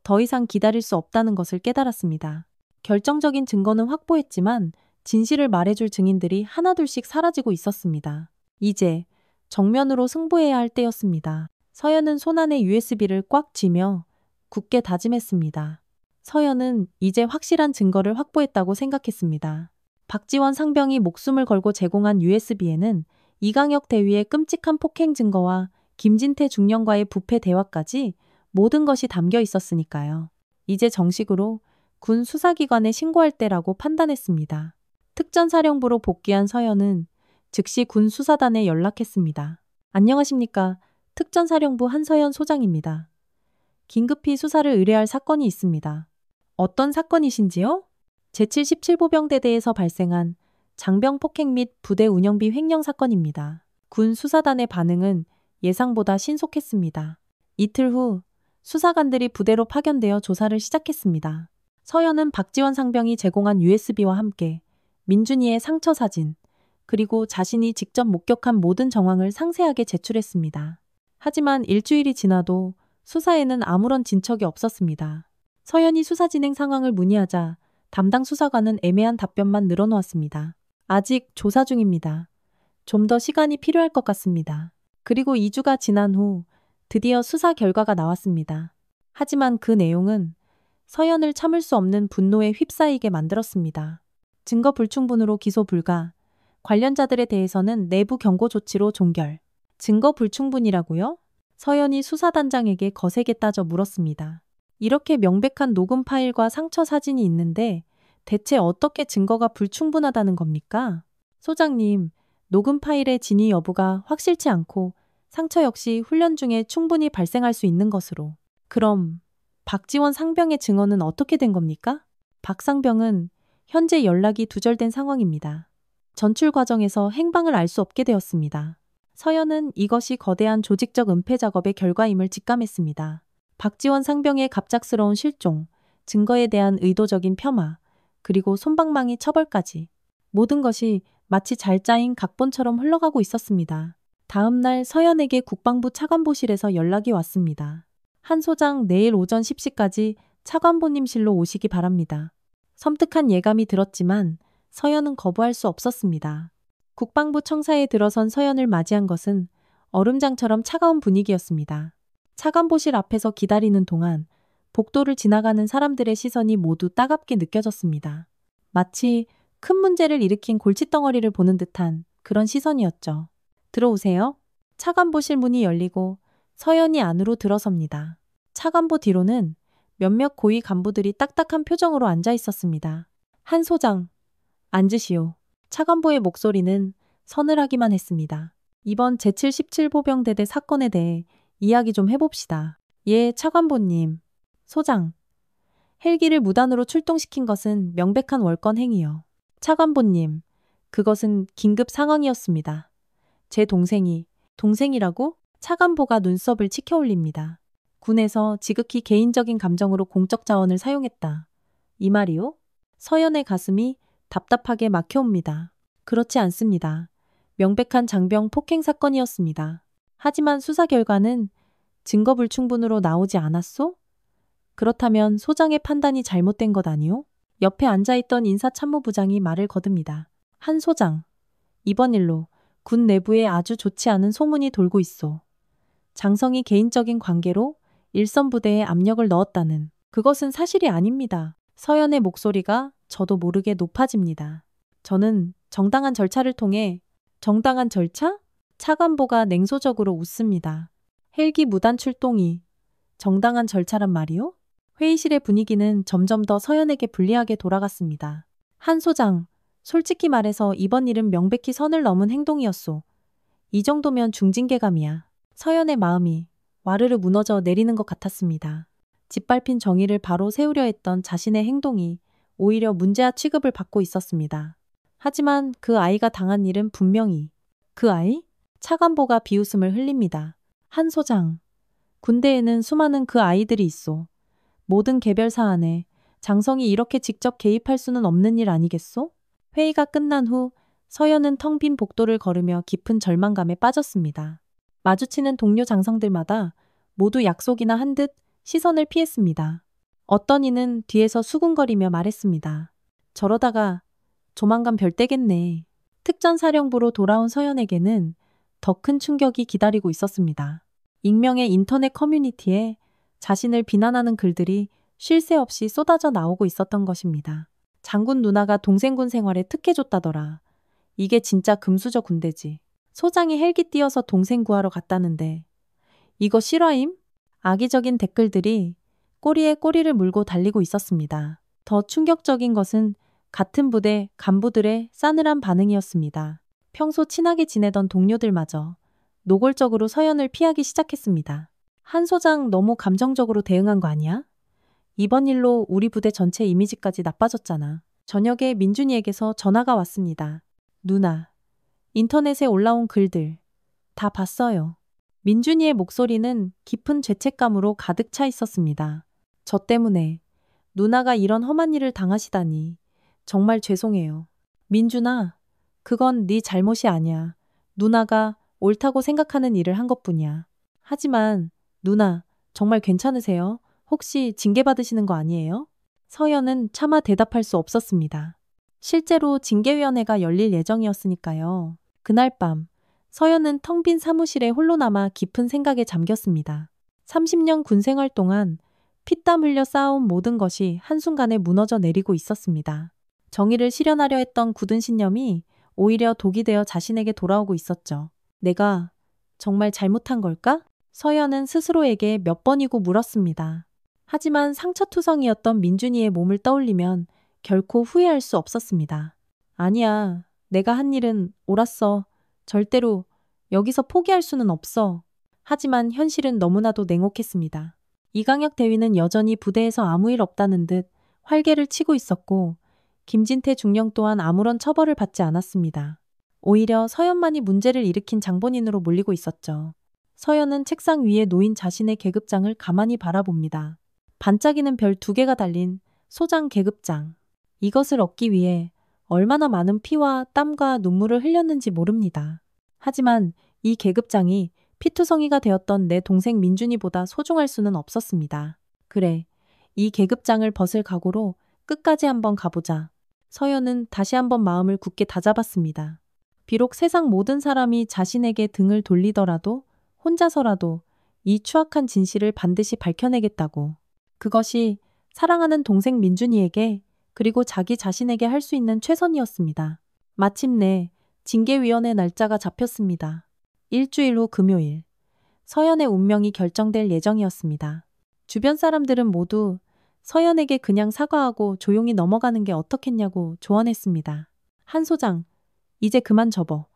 더 이상 기다릴 수 없다는 것을 깨달았습니다. 결정적인 증거는 확보했지만 진실을 말해줄 증인들이 하나둘씩 사라지고 있었습니다. 이제 정면으로 승부해야 할 때였습니다. 서연은 손안에 USB를 꽉 쥐며 굳게 다짐했습니다. 서연은 이제 확실한 증거를 확보했다고 생각했습니다. 박지원 상병이 목숨을 걸고 제공한 USB에는 이강혁 대위의 끔찍한 폭행 증거와 김진태 중령과의 부패 대화까지 모든 것이 담겨 있었으니까요. 이제 정식으로 군 수사기관에 신고할 때라고 판단했습니다. 특전사령부로 복귀한 서연은 즉시 군 수사단에 연락했습니다. 안녕하십니까. 특전사령부 한서연 소장입니다. 긴급히 수사를 의뢰할 사건이 있습니다. 어떤 사건이신지요? 제77보병대대에서 발생한 장병 폭행 및 부대 운영비 횡령 사건입니다. 군 수사단의 반응은 예상보다 신속했습니다. 이틀 후 수사관들이 부대로 파견되어 조사를 시작했습니다. 서연은 박지원 상병이 제공한 USB와 함께 민준이의 상처 사진, 그리고 자신이 직접 목격한 모든 정황을 상세하게 제출했습니다. 하지만 일주일이 지나도 수사에는 아무런 진척이 없었습니다. 서연이 수사 진행 상황을 문의하자 담당 수사관은 애매한 답변만 늘어놓았습니다. 아직 조사 중입니다. 좀 더 시간이 필요할 것 같습니다. 그리고 2주가 지난 후 드디어 수사 결과가 나왔습니다. 하지만 그 내용은 서연을 참을 수 없는 분노에 휩싸이게 만들었습니다. 증거 불충분으로 기소 불가, 관련자들에 대해서는 내부 경고 조치로 종결. 증거 불충분이라고요? 서연이 수사단장에게 거세게 따져 물었습니다. 이렇게 명백한 녹음 파일과 상처 사진이 있는데 대체 어떻게 증거가 불충분하다는 겁니까? 소장님, 녹음 파일의 진위 여부가 확실치 않고 상처 역시 훈련 중에 충분히 발생할 수 있는 것으로. 그럼 박지원 상병의 증언은 어떻게 된 겁니까? 박 상병은 현재 연락이 두절된 상황입니다. 전출 과정에서 행방을 알 수 없게 되었습니다. 서연은 이것이 거대한 조직적 은폐 작업의 결과임을 직감했습니다. 박지원 상병의 갑작스러운 실종, 증거에 대한 의도적인 폄하, 그리고 솜방망이 처벌까지 모든 것이 마치 잘 짜인 각본처럼 흘러가고 있었습니다. 다음 날 서연에게 국방부 차관보실에서 연락이 왔습니다. 한 소장 내일 오전 10시까지 차관보님실로 오시기 바랍니다. 섬뜩한 예감이 들었지만 서연은 거부할 수 없었습니다. 국방부 청사에 들어선 서연을 맞이한 것은 얼음장처럼 차가운 분위기였습니다. 차관보실 앞에서 기다리는 동안 복도를 지나가는 사람들의 시선이 모두 따갑게 느껴졌습니다. 마치 큰 문제를 일으킨 골칫덩어리를 보는 듯한 그런 시선이었죠. 들어오세요. 차관보실 문이 열리고 서연이 안으로 들어섭니다. 차관보 뒤로는 몇몇 고위 간부들이 딱딱한 표정으로 앉아 있었습니다. 한 소장, 앉으시오. 차관보의 목소리는 서늘하기만 했습니다. 이번 제77보병대대 사건에 대해 이야기 좀 해봅시다. 예, 차관보님. 소장. 헬기를 무단으로 출동시킨 것은 명백한 월권 행위요. 차관보님. 그것은 긴급 상황이었습니다. 제 동생이라고? 차관보가 눈썹을 치켜 올립니다. 군에서 지극히 개인적인 감정으로 공적 자원을 사용했다. 이 말이요? 서연의 가슴이 답답하게 막혀옵니다. 그렇지 않습니다. 명백한 장병 폭행 사건이었습니다. 하지만 수사 결과는 증거불충분으로 나오지 않았소? 그렇다면 소장의 판단이 잘못된 것 아니오? 옆에 앉아있던 인사참모부장이 말을 거듭니다. 한 소장, 이번 일로 군 내부에 아주 좋지 않은 소문이 돌고 있소. 장성이 개인적인 관계로 일선 부대에 압력을 넣었다는 그것은 사실이 아닙니다. 서연의 목소리가 저도 모르게 높아집니다. 저는 정당한 절차를 통해 정당한 절차? 차관보가 냉소적으로 웃습니다. 헬기 무단 출동이 정당한 절차란 말이요? 회의실의 분위기는 점점 더 서연에게 불리하게 돌아갔습니다. 한 소장, 솔직히 말해서 이번 일은 명백히 선을 넘은 행동이었소. 이 정도면 중징계감이야. 서연의 마음이 와르르 무너져 내리는 것 같았습니다. 짓밟힌 정의를 바로 세우려 했던 자신의 행동이 오히려 문제아 취급을 받고 있었습니다. 하지만 그 아이가 당한 일은 분명히 그 아이? 차관보가 비웃음을 흘립니다. 한 소장, 군대에는 수많은 그 아이들이 있소. 모든 개별 사안에 장성이 이렇게 직접 개입할 수는 없는 일 아니겠소? 회의가 끝난 후 서연은 텅 빈 복도를 걸으며 깊은 절망감에 빠졌습니다. 마주치는 동료 장성들마다 모두 약속이나 한 듯 시선을 피했습니다. 어떤 이는 뒤에서 수군거리며 말했습니다. 저러다가 조만간 별떼겠네. 특전사령부로 돌아온 서연에게는 더 큰 충격이 기다리고 있었습니다. 익명의 인터넷 커뮤니티에 자신을 비난하는 글들이 쉴 새 없이 쏟아져 나오고 있었던 것입니다. 장군 누나가 동생군 생활에 특혜줬다더라. 이게 진짜 금수저 군대지. 소장이 헬기 띄어서 동생 구하러 갔다는데 이거 실화임? 악의적인 댓글들이 꼬리에 꼬리를 물고 달리고 있었습니다. 더 충격적인 것은 같은 부대 간부들의 싸늘한 반응이었습니다. 평소 친하게 지내던 동료들마저 노골적으로 서연을 피하기 시작했습니다. 한 소장 너무 감정적으로 대응한 거 아니야? 이번 일로 우리 부대 전체 이미지까지 나빠졌잖아. 저녁에 민준이에게서 전화가 왔습니다. 누나, 인터넷에 올라온 글들 다 봤어요. 민준이의 목소리는 깊은 죄책감으로 가득 차 있었습니다. 저 때문에 누나가 이런 험한 일을 당하시다니 정말 죄송해요. 민준아, 그건 네 잘못이 아니야. 누나가 옳다고 생각하는 일을 한 것뿐이야. 하지만 누나, 정말 괜찮으세요? 혹시 징계받으시는 거 아니에요? 서연은 차마 대답할 수 없었습니다. 실제로 징계위원회가 열릴 예정이었으니까요. 그날 밤 서연은 텅 빈 사무실에 홀로 남아 깊은 생각에 잠겼습니다. 30년 군생활 동안 피땀 흘려 쌓아온 모든 것이 한순간에 무너져 내리고 있었습니다. 정의를 실현하려 했던 굳은 신념이 오히려 독이 되어 자신에게 돌아오고 있었죠. 내가 정말 잘못한 걸까? 서연은 스스로에게 몇 번이고 물었습니다. 하지만 상처투성이었던 민준이의 몸을 떠올리면 결코 후회할 수 없었습니다. 아니야, 내가 한 일은 옳았어. 절대로 여기서 포기할 수는 없어. 하지만 현실은 너무나도 냉혹했습니다. 이강혁 대위는 여전히 부대에서 아무 일 없다는 듯 활개를 치고 있었고 김진태 중령 또한 아무런 처벌을 받지 않았습니다. 오히려 서연만이 문제를 일으킨 장본인으로 몰리고 있었죠. 서연은 책상 위에 놓인 자신의 계급장을 가만히 바라봅니다. 반짝이는 별 2개가 달린 소장 계급장. 이것을 얻기 위해 얼마나 많은 피와 땀과 눈물을 흘렸는지 모릅니다. 하지만 이 계급장이 피투성이가 되었던 내 동생 민준이보다 소중할 수는 없었습니다. 그래, 이 계급장을 벗을 각오로 끝까지 한번 가보자. 서연은 다시 한번 마음을 굳게 다잡았습니다. 비록 세상 모든 사람이 자신에게 등을 돌리더라도 혼자서라도 이 추악한 진실을 반드시 밝혀내겠다고. 그것이 사랑하는 동생 민준이에게 그리고 자기 자신에게 할 수 있는 최선이었습니다. 마침내 징계위원회 날짜가 잡혔습니다. 일주일 후 금요일, 서연의 운명이 결정될 예정이었습니다. 주변 사람들은 모두 서연에게 그냥 사과하고 조용히 넘어가는 게 어떻겠냐고 조언했습니다. 한 소장, 이제 그만 접어.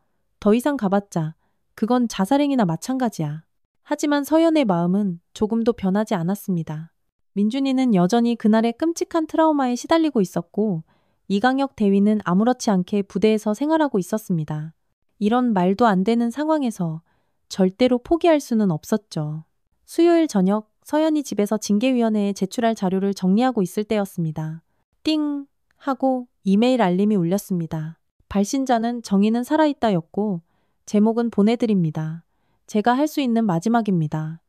더 이상 가봤자 그건 자살행위나 마찬가지야. 하지만 서연의 마음은 조금도 변하지 않았습니다. 민준이는 여전히 그날의 끔찍한 트라우마에 시달리고 있었고 이강혁 대위는 아무렇지 않게 부대에서 생활하고 있었습니다. 이런 말도 안 되는 상황에서 절대로 포기할 수는 없었죠. 수요일 저녁 서연이 집에서 징계위원회에 제출할 자료를 정리하고 있을 때였습니다. 띵 하고 이메일 알림이 울렸습니다. 발신자는 정의는 살아있다였고 제목은 보내드립니다. 제가 할 수 있는 마지막입니다.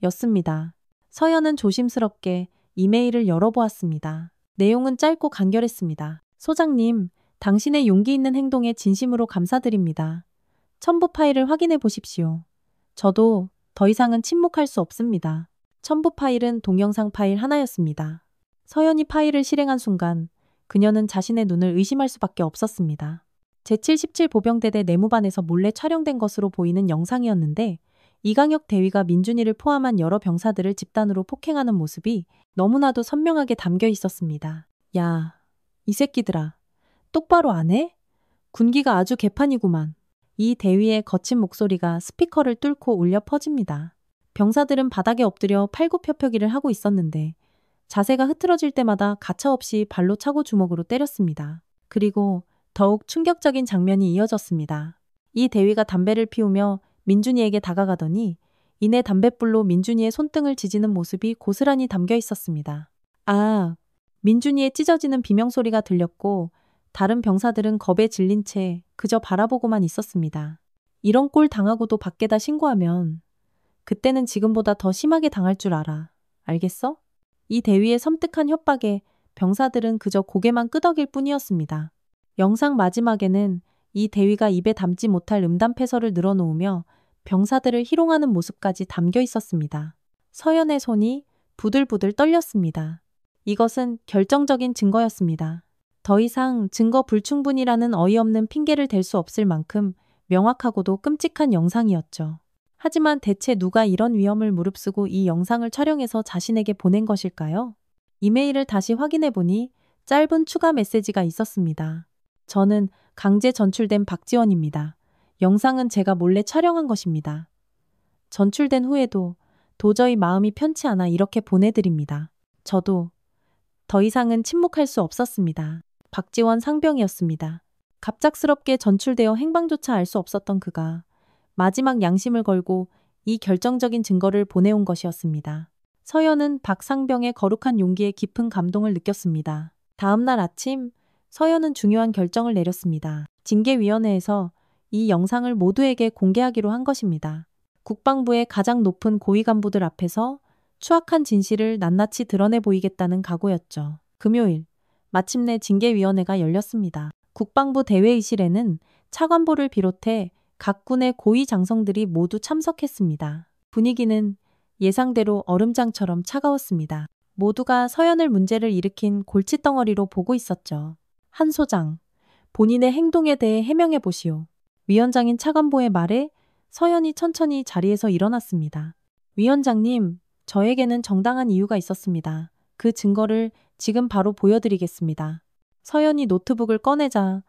였습니다. 서연은 조심스럽게 이메일을 열어보았습니다. 내용은 짧고 간결했습니다. 소장님, 당신의 용기 있는 행동에 진심으로 감사드립니다. 첨부 파일을 확인해 보십시오. 저도 더 이상은 침묵할 수 없습니다. 첨부 파일은 동영상 파일 하나였습니다. 서연이 파일을 실행한 순간 그녀는 자신의 눈을 의심할 수밖에 없었습니다. 제77 보병대대 내무반에서 몰래 촬영된 것으로 보이는 영상이었는데 이강혁 대위가 민준이를 포함한 여러 병사들을 집단으로 폭행하는 모습이 너무나도 선명하게 담겨 있었습니다. 야, 이 새끼들아. 똑바로 안 해? 군기가 아주 개판이구만. 이 대위의 거친 목소리가 스피커를 뚫고 울려 퍼집니다. 병사들은 바닥에 엎드려 팔굽혀펴기를 하고 있었는데 자세가 흐트러질 때마다 가차없이 발로 차고 주먹으로 때렸습니다. 그리고 더욱 충격적인 장면이 이어졌습니다. 이 대위가 담배를 피우며 민준이에게 다가가더니 이내 담뱃불로 민준이의 손등을 지지는 모습이 고스란히 담겨 있었습니다. 아, 민준이의 찢어지는 비명소리가 들렸고 다른 병사들은 겁에 질린 채 그저 바라보고만 있었습니다. 이런 꼴 당하고도 밖에다 신고하면 그때는 지금보다 더 심하게 당할 줄 알아. 알겠어? 이 대위의 섬뜩한 협박에 병사들은 그저 고개만 끄덕일 뿐이었습니다. 영상 마지막에는 이 대위가 입에 담지 못할 음담 패설을 늘어놓으며 병사들을 희롱하는 모습까지 담겨 있었습니다. 서연의 손이 부들부들 떨렸습니다. 이것은 결정적인 증거였습니다. 더 이상 증거 불충분이라는 어이없는 핑계를 댈 수 없을 만큼 명확하고도 끔찍한 영상이었죠. 하지만 대체 누가 이런 위험을 무릅쓰고 이 영상을 촬영해서 자신에게 보낸 것일까요? 이메일을 다시 확인해 보니 짧은 추가 메시지가 있었습니다. 저는 강제 전출된 박지원입니다. 영상은 제가 몰래 촬영한 것입니다. 전출된 후에도 도저히 마음이 편치 않아 이렇게 보내드립니다. 저도 더 이상은 침묵할 수 없었습니다. 박지원 상병이었습니다. 갑작스럽게 전출되어 행방조차 알 수 없었던 그가 마지막 양심을 걸고 이 결정적인 증거를 보내온 것이었습니다. 서연은 박 상병의 거룩한 용기에 깊은 감동을 느꼈습니다. 다음 날 아침 서연은 중요한 결정을 내렸습니다. 징계위원회에서 이 영상을 모두에게 공개하기로 한 것입니다. 국방부의 가장 높은 고위 간부들 앞에서 추악한 진실을 낱낱이 드러내 보이겠다는 각오였죠. 금요일, 마침내 징계위원회가 열렸습니다. 국방부 대회의실에는 차관보를 비롯해 각 군의 고위 장성들이 모두 참석했습니다. 분위기는 예상대로 얼음장처럼 차가웠습니다. 모두가 서연을 문제를 일으킨 골칫덩어리로 보고 있었죠. 한 소장, 본인의 행동에 대해 해명해 보시오. 위원장인 차관보의 말에 서연이 천천히 자리에서 일어났습니다. 위원장님, 저에게는 정당한 이유가 있었습니다. 그 증거를 지금 바로 보여드리겠습니다. 서연이 노트북을 꺼내자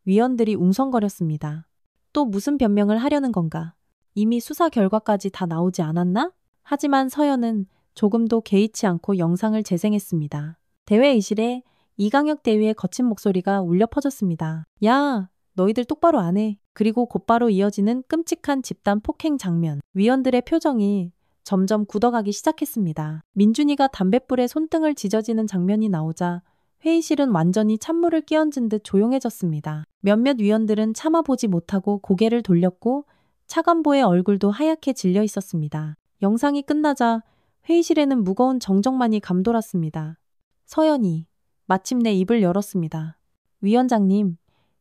위원들이 웅성거렸습니다. 또 무슨 변명을 하려는 건가? 이미 수사 결과까지 다 나오지 않았나? 하지만 서연은 조금도 개의치 않고 영상을 재생했습니다. 대회의실에 이강혁 대위의 거친 목소리가 울려 퍼졌습니다. 야, 너희들 똑바로 안 해. 그리고 곧바로 이어지는 끔찍한 집단 폭행 장면. 위원들의 표정이 점점 굳어가기 시작했습니다. 민준이가 담뱃불에 손등을 지져지는 장면이 나오자 회의실은 완전히 찬물을 끼얹은 듯 조용해졌습니다. 몇몇 위원들은 참아보지 못하고 고개를 돌렸고 차관보의 얼굴도 하얗게 질려 있었습니다. 영상이 끝나자 회의실에는 무거운 정적만이 감돌았습니다. 서연이 마침내 입을 열었습니다. 위원장님,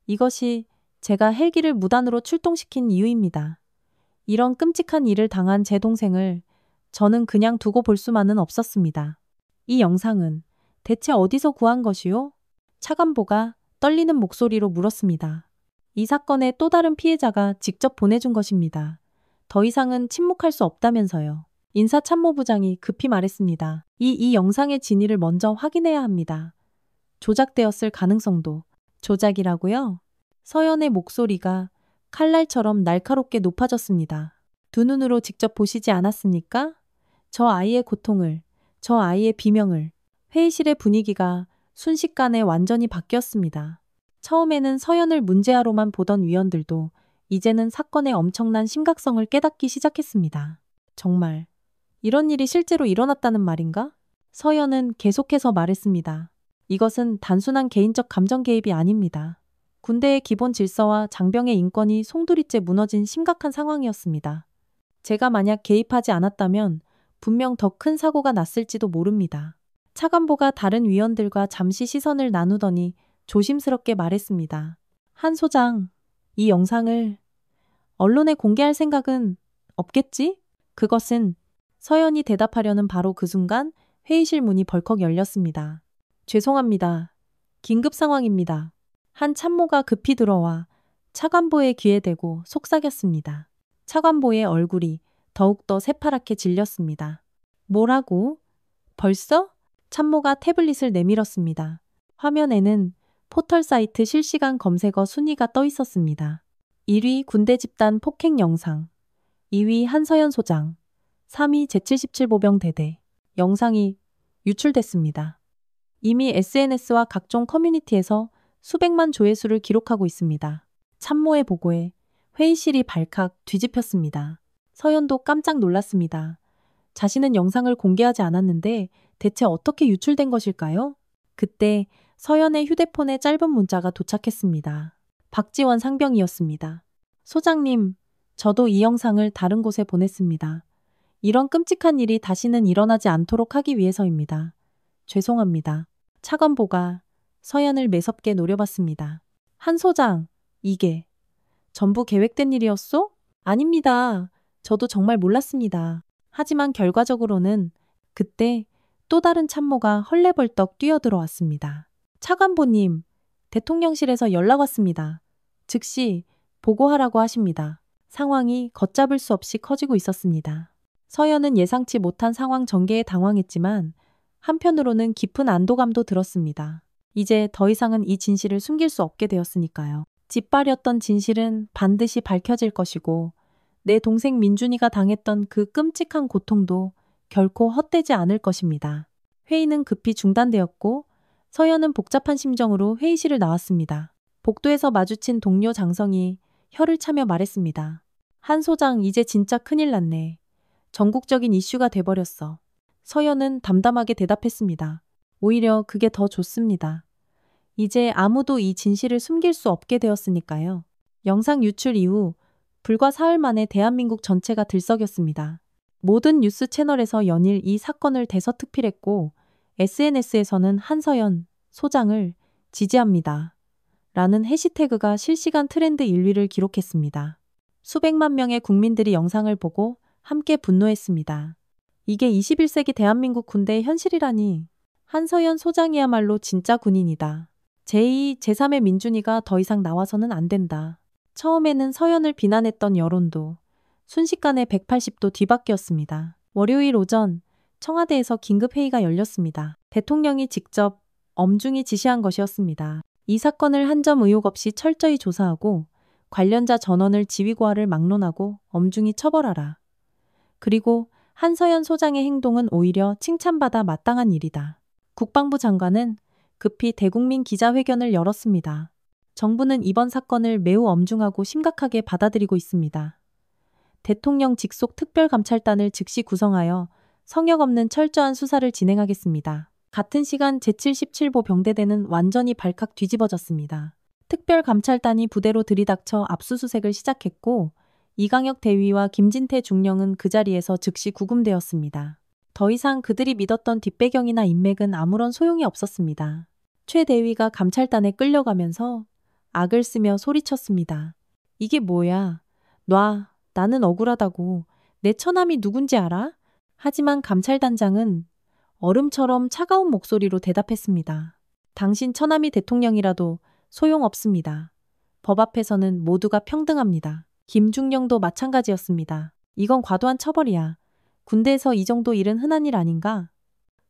이것이 제가 헬기를 무단으로 출동시킨 이유입니다. 이런 끔찍한 일을 당한 제 동생을 저는 그냥 두고 볼 수만은 없었습니다. 이 영상은 대체 어디서 구한 것이요? 차관보가 떨리는 목소리로 물었습니다. 이 사건의 또 다른 피해자가 직접 보내준 것입니다. 더 이상은 침묵할 수 없다면서요. 인사참모부장이 급히 말했습니다. 이 영상의 진위를 먼저 확인해야 합니다. 조작되었을 가능성도. 조작이라고요? 서연의 목소리가 칼날처럼 날카롭게 높아졌습니다. 두 눈으로 직접 보시지 않았습니까? 저 아이의 고통을, 저 아이의 비명을. 회의실의 분위기가 순식간에 완전히 바뀌었습니다. 처음에는 서연을 문제아로만 보던 위원들도 이제는 사건의 엄청난 심각성을 깨닫기 시작했습니다. 정말 이런 일이 실제로 일어났다는 말인가? 서연은 계속해서 말했습니다. 이것은 단순한 개인적 감정 개입이 아닙니다. 군대의 기본 질서와 장병의 인권이 송두리째 무너진 심각한 상황이었습니다. 제가 만약 개입하지 않았다면 분명 더 큰 사고가 났을지도 모릅니다. 차관보가 다른 위원들과 잠시 시선을 나누더니 조심스럽게 말했습니다. 한 소장, 이 영상을 언론에 공개할 생각은 없겠지? 그것은 서연이 대답하려는 바로 그 순간 회의실 문이 벌컥 열렸습니다. 죄송합니다. 긴급 상황입니다. 한 참모가 급히 들어와 차관보의 귀에 대고 속삭였습니다. 차관보의 얼굴이 더욱더 새파랗게 질렸습니다. 뭐라고? 벌써? 참모가 태블릿을 내밀었습니다. 화면에는 포털 사이트 실시간 검색어 순위가 떠 있었습니다. 1위 군대 집단 폭행 영상, 2위 한서연 소장, 3위 제77 보병대대. 영상이 유출됐습니다. 이미 SNS와 각종 커뮤니티에서 수백만 조회수를 기록하고 있습니다. 참모의 보고에 회의실이 발칵 뒤집혔습니다. 서연도 깜짝 놀랐습니다. 자신은 영상을 공개하지 않았는데 대체 어떻게 유출된 것일까요? 그때 서연의 휴대폰에 짧은 문자가 도착했습니다. 박지원 상병이었습니다. 소장님, 저도 이 영상을 다른 곳에 보냈습니다. 이런 끔찍한 일이 다시는 일어나지 않도록 하기 위해서입니다. 죄송합니다. 차관보가 서연을 매섭게 노려봤습니다. 한 소장, 이게 전부 계획된 일이었소? 아닙니다. 저도 정말 몰랐습니다. 하지만 결과적으로는 그때 또 다른 참모가 헐레벌떡 뛰어들어왔습니다. 차관보님, 대통령실에서 연락 왔습니다. 즉시 보고하라고 하십니다. 상황이 걷잡을 수 없이 커지고 있었습니다. 서연은 예상치 못한 상황 전개에 당황했지만 한편으로는 깊은 안도감도 들었습니다. 이제 더 이상은 이 진실을 숨길 수 없게 되었으니까요. 짓밟였던 진실은 반드시 밝혀질 것이고 내 동생 민준이가 당했던 그 끔찍한 고통도 결코 헛되지 않을 것입니다. 회의는 급히 중단되었고 서연은 복잡한 심정으로 회의실을 나왔습니다. 복도에서 마주친 동료 장성이 혀를 차며 말했습니다. 한 소장, 이제 진짜 큰일 났네. 전국적인 이슈가 돼버렸어. 서연은 담담하게 대답했습니다. 오히려 그게 더 좋습니다. 이제 아무도 이 진실을 숨길 수 없게 되었으니까요. 영상 유출 이후 불과 사흘 만에 대한민국 전체가 들썩였습니다. 모든 뉴스 채널에서 연일 이 사건을 대서특필했고 SNS에서는 한서연 소장을 지지합니다. 라는 해시태그가 실시간 트렌드 1위를 기록했습니다. 수백만 명의 국민들이 영상을 보고 함께 분노했습니다. 이게 21세기 대한민국 군대의 현실이라니. 한서연 소장이야말로 진짜 군인이다. 제2, 제3의 민준이가 더 이상 나와서는 안 된다. 처음에는 서연을 비난했던 여론도 순식간에 180도 뒤바뀌었습니다. 월요일 오전 청와대에서 긴급회의가 열렸습니다. 대통령이 직접 엄중히 지시한 것이었습니다. 이 사건을 한 점 의혹 없이 철저히 조사하고 관련자 전원을 지휘고하를 막론하고 엄중히 처벌하라. 그리고 한서연 소장의 행동은 오히려 칭찬받아 마땅한 일이다. 국방부 장관은 급히 대국민 기자회견을 열었습니다. 정부는 이번 사건을 매우 엄중하고 심각하게 받아들이고 있습니다. 대통령 직속 특별감찰단을 즉시 구성하여 성역 없는 철저한 수사를 진행하겠습니다. 같은 시간 제77보 병대대는 완전히 발칵 뒤집어졌습니다. 특별감찰단이 부대로 들이닥쳐 압수수색을 시작했고 이강혁 대위와 김진태 중령은 그 자리에서 즉시 구금되었습니다. 더 이상 그들이 믿었던 뒷배경이나 인맥은 아무런 소용이 없었습니다. 최 대위가 감찰단에 끌려가면서 악을 쓰며 소리쳤습니다. 이게 뭐야? 놔. 나는 억울하다고. 내 처남이 누군지 알아? 하지만 감찰단장은 얼음처럼 차가운 목소리로 대답했습니다. 당신 처남이 대통령이라도 소용없습니다. 법 앞에서는 모두가 평등합니다. 김중령도 마찬가지였습니다. 이건 과도한 처벌이야. 군대에서 이 정도 일은 흔한 일 아닌가?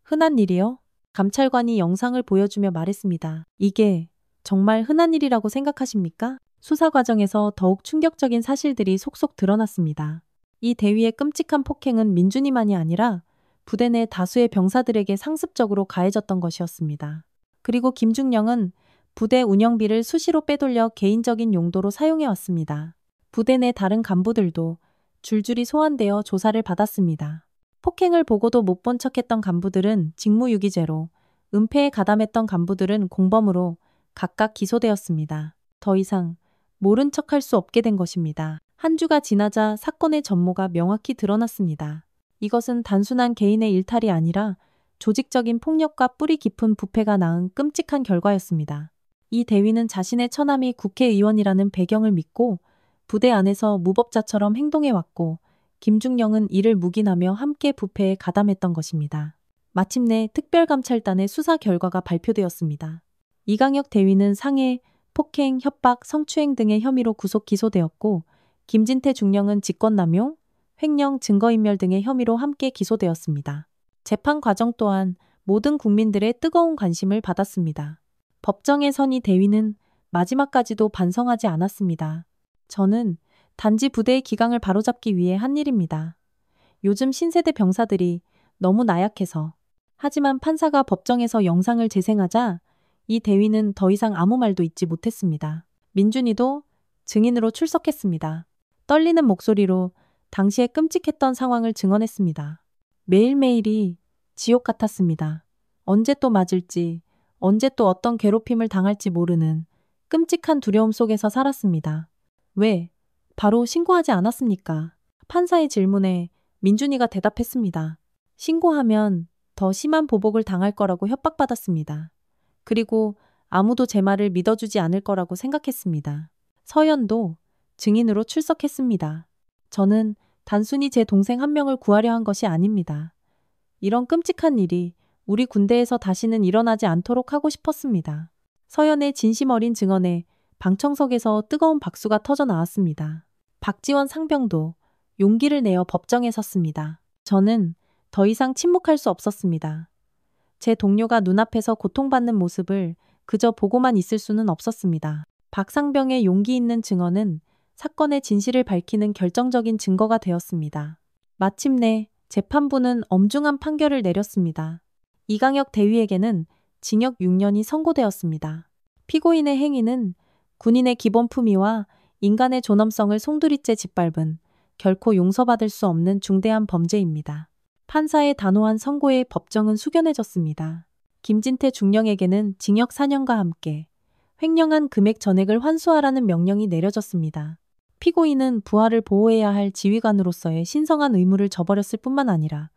흔한 일이요? 감찰관이 영상을 보여주며 말했습니다. 이게 정말 흔한 일이라고 생각하십니까? 수사 과정에서 더욱 충격적인 사실들이 속속 드러났습니다. 이 대위의 끔찍한 폭행은 민준이만이 아니라 부대 내 다수의 병사들에게 상습적으로 가해졌던 것이었습니다. 그리고 김중령은 부대 운영비를 수시로 빼돌려 개인적인 용도로 사용해왔습니다. 부대 내 다른 간부들도 줄줄이 소환되어 조사를 받았습니다. 폭행을 보고도 못 본 척했던 간부들은 직무유기죄로, 은폐에 가담했던 간부들은 공범으로 각각 기소되었습니다. 더 이상 모른 척할 수 없게 된 것입니다. 한 주가 지나자 사건의 전모가 명확히 드러났습니다. 이것은 단순한 개인의 일탈이 아니라 조직적인 폭력과 뿌리 깊은 부패가 낳은 끔찍한 결과였습니다. 이 대위는 자신의 처남이 국회의원이라는 배경을 믿고 부대 안에서 무법자처럼 행동해왔고 김중령은 이를 묵인하며 함께 부패에 가담했던 것입니다. 마침내 특별감찰단의 수사 결과가 발표되었습니다. 이강혁 대위는 상해, 폭행, 협박, 성추행 등의 혐의로 구속 기소되었고 김진태 중령은 직권남용, 횡령, 증거인멸 등의 혐의로 함께 기소되었습니다. 재판 과정 또한 모든 국민들의 뜨거운 관심을 받았습니다. 법정에 선 이 대위는 마지막까지도 반성하지 않았습니다. 저는 단지 부대의 기강을 바로잡기 위해 한 일입니다. 요즘 신세대 병사들이 너무 나약해서. 하지만 판사가 법정에서 영상을 재생하자 이 대위는 더 이상 아무 말도 잇지 못했습니다. 민준이도 증인으로 출석했습니다. 떨리는 목소리로 당시의 끔찍했던 상황을 증언했습니다. 매일매일이 지옥 같았습니다. 언제 또 맞을지, 언제 또 어떤 괴롭힘을 당할지 모르는 끔찍한 두려움 속에서 살았습니다. 왜? 바로 신고하지 않았습니까? 판사의 질문에 민준이가 대답했습니다. 신고하면 더 심한 보복을 당할 거라고 협박받았습니다. 그리고 아무도 제 말을 믿어주지 않을 거라고 생각했습니다. 서연도 증인으로 출석했습니다. 저는 단순히 제 동생 한 명을 구하려 한 것이 아닙니다. 이런 끔찍한 일이 우리 군대에서 다시는 일어나지 않도록 하고 싶었습니다. 서연의 진심 어린 증언에 방청석에서 뜨거운 박수가 터져 나왔습니다. 박지원 상병도 용기를 내어 법정에 섰습니다. 저는 더 이상 침묵할 수 없었습니다. 제 동료가 눈앞에서 고통받는 모습을 그저 보고만 있을 수는 없었습니다. 박 상병의 용기 있는 증언은 사건의 진실을 밝히는 결정적인 증거가 되었습니다. 마침내 재판부는 엄중한 판결을 내렸습니다. 이강혁 대위에게는 징역 6년이 선고되었습니다. 피고인의 행위는 군인의 기본 품위와 인간의 존엄성을 송두리째 짓밟은 결코 용서받을 수 없는 중대한 범죄입니다. 판사의 단호한 선고에 법정은 숙연해졌습니다. 김진태 중령에게는 징역 4년과 함께 횡령한 금액 전액을 환수하라는 명령이 내려졌습니다. 피고인은 부하를 보호해야 할 지휘관으로서의 신성한 의무를 저버렸을 뿐만 아니라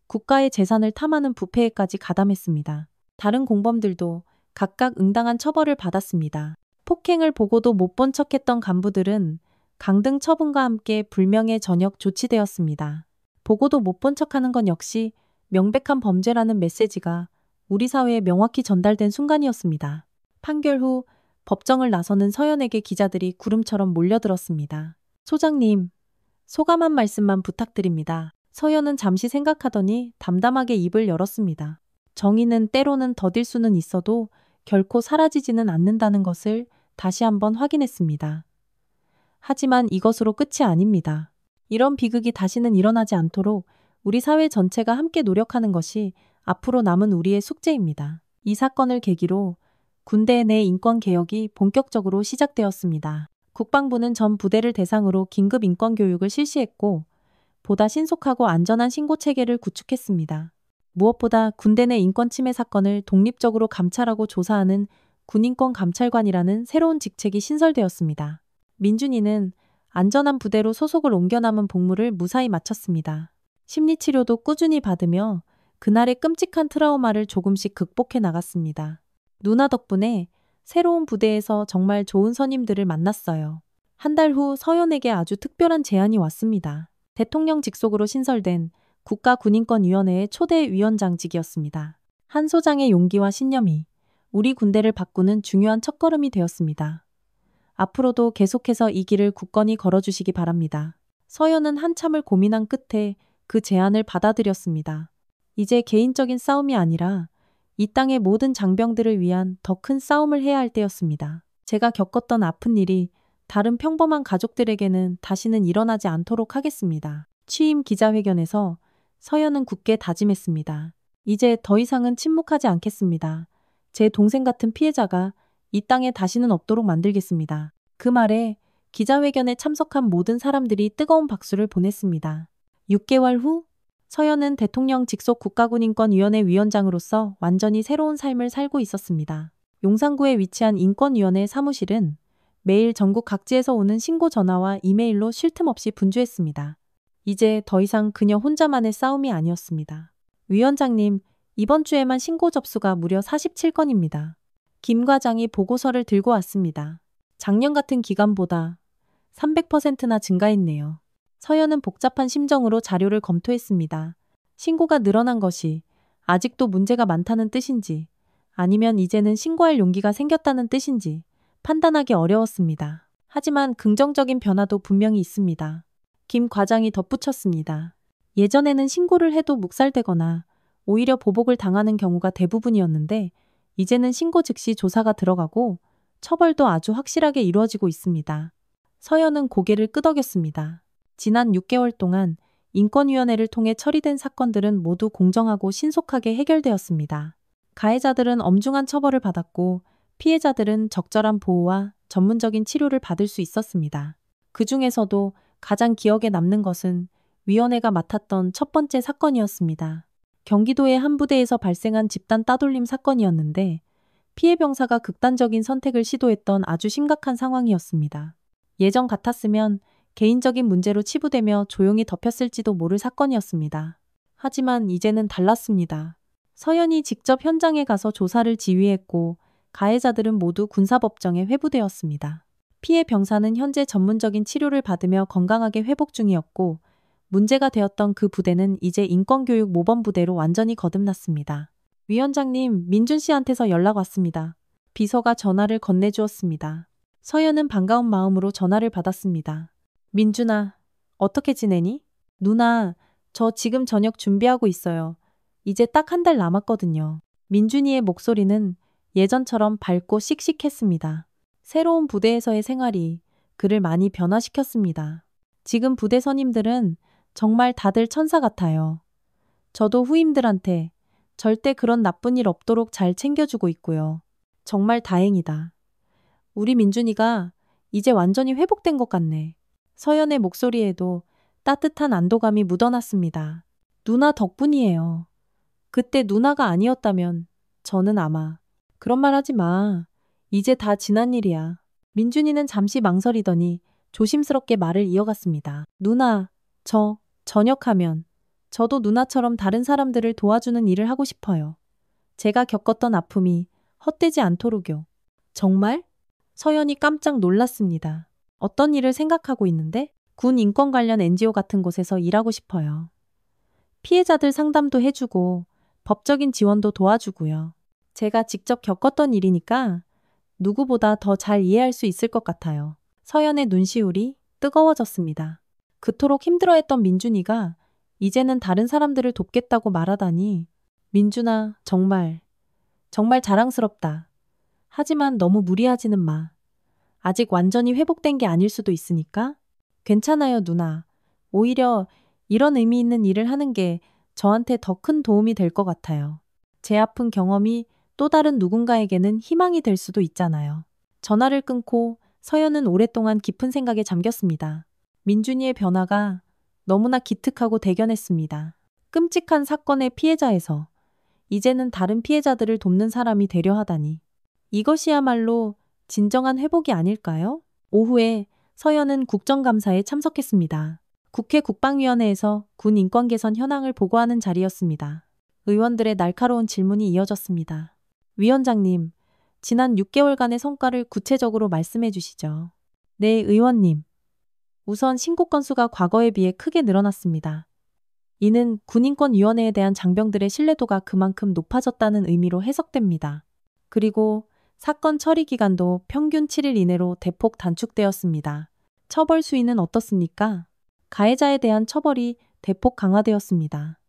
국가의 재산을 탐하는 부패에까지 가담했습니다. 다른 공범들도 각각 응당한 처벌을 받았습니다. 폭행을 보고도 못 본 척했던 간부들은 강등 처분과 함께 불명예 전역 조치되었습니다. 보고도 못 본 척하는 건 역시 명백한 범죄라는 메시지가 우리 사회에 명확히 전달된 순간이었습니다. 판결 후 법정을 나서는 서연에게 기자들이 구름처럼 몰려들었습니다. 소장님, 소감 한 말씀만 부탁드립니다. 서연은 잠시 생각하더니 담담하게 입을 열었습니다. 정의는 때로는 더딜 수는 있어도 결코 사라지지는 않는다는 것을 다시 한번 확인했습니다. 하지만 이것으로 끝이 아닙니다. 이런 비극이 다시는 일어나지 않도록 우리 사회 전체가 함께 노력하는 것이 앞으로 남은 우리의 숙제입니다. 이 사건을 계기로 군대 내 인권개혁이 본격적으로 시작되었습니다. 국방부는 전 부대를 대상으로 긴급 인권교육을 실시했고 보다 신속하고 안전한 신고체계를 구축했습니다. 무엇보다 군대 내 인권침해 사건을 독립적으로 감찰하고 조사하는 군인권감찰관이라는 새로운 직책이 신설되었습니다. 민준이는 안전한 부대로 소속을 옮겨 남은 복무를 무사히 마쳤습니다. 심리치료도 꾸준히 받으며 그날의 끔찍한 트라우마를 조금씩 극복해 나갔습니다. 누나 덕분에 새로운 부대에서 정말 좋은 선임들을 만났어요. 한 달 후 서연에게 아주 특별한 제안이 왔습니다. 대통령 직속으로 신설된 국가군인권위원회의 초대 위원장직이었습니다. 한 소장의 용기와 신념이 우리 군대를 바꾸는 중요한 첫걸음이 되었습니다. 앞으로도 계속해서 이 길을 굳건히 걸어주시기 바랍니다. 서연은 한참을 고민한 끝에 그 제안을 받아들였습니다. 이제 개인적인 싸움이 아니라 이 땅의 모든 장병들을 위한 더 큰 싸움을 해야 할 때였습니다. 제가 겪었던 아픈 일이 다른 평범한 가족들에게는 다시는 일어나지 않도록 하겠습니다. 취임 기자회견에서 서연은 굳게 다짐했습니다. 이제 더 이상은 침묵하지 않겠습니다. 제 동생 같은 피해자가 이 땅에 다시는 없도록 만들겠습니다. 그 말에 기자회견에 참석한 모든 사람들이 뜨거운 박수를 보냈습니다. 6개월 후 서연은 대통령 직속 국가군인권위원회 위원장으로서 완전히 새로운 삶을 살고 있었습니다. 용산구에 위치한 인권위원회 사무실은 매일 전국 각지에서 오는 신고 전화와 이메일로 쉴 틈 없이 분주했습니다. 이제 더 이상 그녀 혼자만의 싸움이 아니었습니다. 위원장님, 이번 주에만 신고 접수가 무려 47건입니다. 김 과장이 보고서를 들고 왔습니다. 작년 같은 기간보다 300%나 증가했네요. 서연은 복잡한 심정으로 자료를 검토했습니다. 신고가 늘어난 것이 아직도 문제가 많다는 뜻인지 아니면 이제는 신고할 용기가 생겼다는 뜻인지 판단하기 어려웠습니다. 하지만 긍정적인 변화도 분명히 있습니다. 김 과장이 덧붙였습니다. 예전에는 신고를 해도 묵살되거나 오히려 보복을 당하는 경우가 대부분이었는데 이제는 신고 즉시 조사가 들어가고 처벌도 아주 확실하게 이루어지고 있습니다. 서연은 고개를 끄덕였습니다. 지난 6개월 동안 인권위원회를 통해 처리된 사건들은 모두 공정하고 신속하게 해결되었습니다. 가해자들은 엄중한 처벌을 받았고 피해자들은 적절한 보호와 전문적인 치료를 받을 수 있었습니다. 그 중에서도 가장 기억에 남는 것은 위원회가 맡았던 첫 번째 사건이었습니다. 경기도의 한 부대에서 발생한 집단 따돌림 사건이었는데 피해 병사가 극단적인 선택을 시도했던 아주 심각한 상황이었습니다. 예전 같았으면 개인적인 문제로 치부되며 조용히 덮였을지도 모를 사건이었습니다. 하지만 이제는 달랐습니다. 서연이 직접 현장에 가서 조사를 지휘했고 가해자들은 모두 군사법정에 회부되었습니다. 피해 병사는 현재 전문적인 치료를 받으며 건강하게 회복 중이었고 문제가 되었던 그 부대는 이제 인권교육 모범부대로 완전히 거듭났습니다. 위원장님, 민준 씨한테서 연락 왔습니다. 비서가 전화를 건네주었습니다. 서연은 반가운 마음으로 전화를 받았습니다. 민준아, 어떻게 지내니? 누나, 저 지금 저녁 준비하고 있어요. 이제 딱 한 달 남았거든요. 민준이의 목소리는 예전처럼 밝고 씩씩했습니다. 새로운 부대에서의 생활이 그를 많이 변화시켰습니다. 지금 부대 선임들은 정말 다들 천사 같아요. 저도 후임들한테 절대 그런 나쁜 일 없도록 잘 챙겨주고 있고요. 정말 다행이다. 우리 민준이가 이제 완전히 회복된 것 같네. 서연의 목소리에도 따뜻한 안도감이 묻어났습니다. 누나 덕분이에요. 그때 누나가 아니었다면 저는 아마 그런 말 하지 마. 이제 다 지난 일이야. 민준이는 잠시 망설이더니 조심스럽게 말을 이어갔습니다. 누나, 저 전역하면 저도 누나처럼 다른 사람들을 도와주는 일을 하고 싶어요. 제가 겪었던 아픔이 헛되지 않도록요. 정말? 서연이 깜짝 놀랐습니다. 어떤 일을 생각하고 있는데? 군 인권 관련 NGO 같은 곳에서 일하고 싶어요. 피해자들 상담도 해주고 법적인 지원도 도와주고요. 제가 직접 겪었던 일이니까 누구보다 더 잘 이해할 수 있을 것 같아요. 서연의 눈시울이 뜨거워졌습니다. 그토록 힘들어했던 민준이가 이제는 다른 사람들을 돕겠다고 말하다니. 민준아, 정말 자랑스럽다. 하지만 너무 무리하지는 마. 아직 완전히 회복된 게 아닐 수도 있으니까. 괜찮아요, 누나. 오히려 이런 의미 있는 일을 하는 게 저한테 더 큰 도움이 될 것 같아요. 제 아픈 경험이 또 다른 누군가에게는 희망이 될 수도 있잖아요. 전화를 끊고 서연은 오랫동안 깊은 생각에 잠겼습니다. 민준이의 변화가 너무나 기특하고 대견했습니다. 끔찍한 사건의 피해자에서 이제는 다른 피해자들을 돕는 사람이 되려 하다니. 이것이야말로 진정한 회복이 아닐까요? 오후에 서연은 국정감사에 참석했습니다. 국회 국방위원회에서 군 인권 개선 현황을 보고하는 자리였습니다. 의원들의 날카로운 질문이 이어졌습니다. 위원장님, 지난 6개월간의 성과를 구체적으로 말씀해 주시죠. 네, 의원님. 우선 신고 건수가 과거에 비해 크게 늘어났습니다. 이는 군인권위원회에 대한 장병들의 신뢰도가 그만큼 높아졌다는 의미로 해석됩니다. 그리고 사건 처리 기간도 평균 7일 이내로 대폭 단축되었습니다. 처벌 수위는 어떻습니까? 가해자에 대한 처벌이 대폭 강화되었습니다.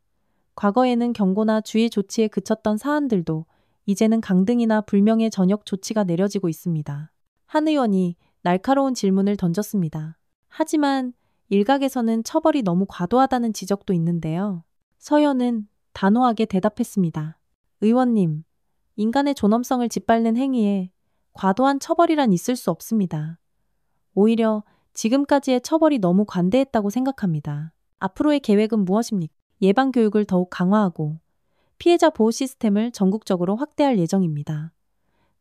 과거에는 경고나 주의 조치에 그쳤던 사안들도 이제는 강등이나 불명예 전역 조치가 내려지고 있습니다. 한 의원이 날카로운 질문을 던졌습니다. 하지만 일각에서는 처벌이 너무 과도하다는 지적도 있는데요. 서 의원은 단호하게 대답했습니다. 의원님, 인간의 존엄성을 짓밟는 행위에 과도한 처벌이란 있을 수 없습니다. 오히려 지금까지의 처벌이 너무 관대했다고 생각합니다. 앞으로의 계획은 무엇입니까? 예방 교육을 더욱 강화하고 피해자 보호 시스템을 전국적으로 확대할 예정입니다.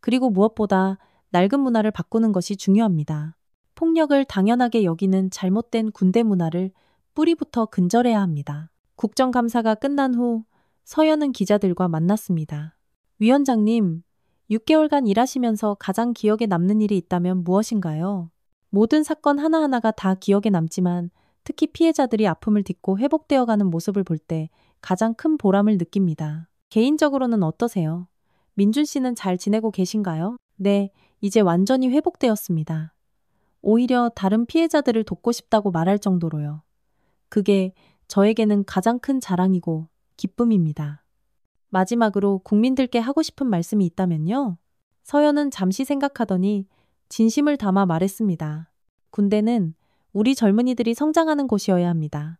그리고 무엇보다 낡은 문화를 바꾸는 것이 중요합니다. 폭력을 당연하게 여기는 잘못된 군대 문화를 뿌리부터 근절해야 합니다. 국정감사가 끝난 후 서현은 기자들과 만났습니다. 위원장님, 6개월간 일하시면서 가장 기억에 남는 일이 있다면 무엇인가요? 모든 사건 하나하나가 다 기억에 남지만 특히 피해자들이 아픔을 딛고 회복되어가는 모습을 볼 때 가장 큰 보람을 느낍니다. 개인적으로는 어떠세요? 민준 씨는 잘 지내고 계신가요? 네, 이제 완전히 회복되었습니다. 오히려 다른 피해자들을 돕고 싶다고 말할 정도로요. 그게 저에게는 가장 큰 자랑이고 기쁨입니다. 마지막으로 국민들께 하고 싶은 말씀이 있다면요? 서연은 잠시 생각하더니 진심을 담아 말했습니다. 군대는 우리 젊은이들이 성장하는 곳이어야 합니다.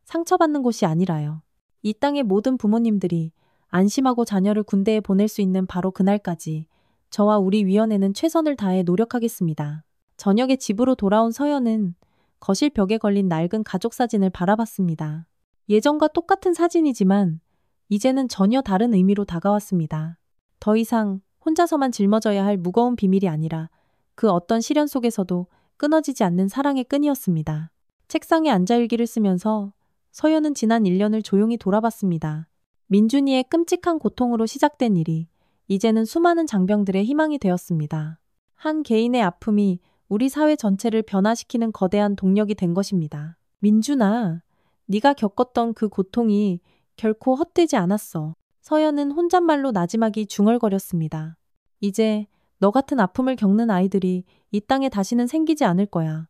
상처받는 곳이 아니라요. 이 땅의 모든 부모님들이 안심하고 자녀를 군대에 보낼 수 있는 바로 그날까지 저와 우리 위원회는 최선을 다해 노력하겠습니다. 저녁에 집으로 돌아온 서연은 거실 벽에 걸린 낡은 가족 사진을 바라봤습니다. 예전과 똑같은 사진이지만 이제는 전혀 다른 의미로 다가왔습니다. 더 이상 혼자서만 짊어져야 할 무거운 비밀이 아니라 그 어떤 시련 속에서도 끊어지지 않는 사랑의 끈이었습니다. 책상에 앉아 일기를 쓰면서 서연은 지난 1년을 조용히 돌아봤습니다. 민준이의 끔찍한 고통으로 시작된 일이 이제는 수많은 장병들의 희망이 되었습니다. 한 개인의 아픔이 우리 사회 전체를 변화시키는 거대한 동력이 된 것입니다. 민준아, 네가 겪었던 그 고통이 결코 헛되지 않았어. 서연은 혼잣말로 나지막이 중얼거렸습니다. 이제 너 같은 아픔을 겪는 아이들이 이 땅에 다시는 생기지 않을 거야.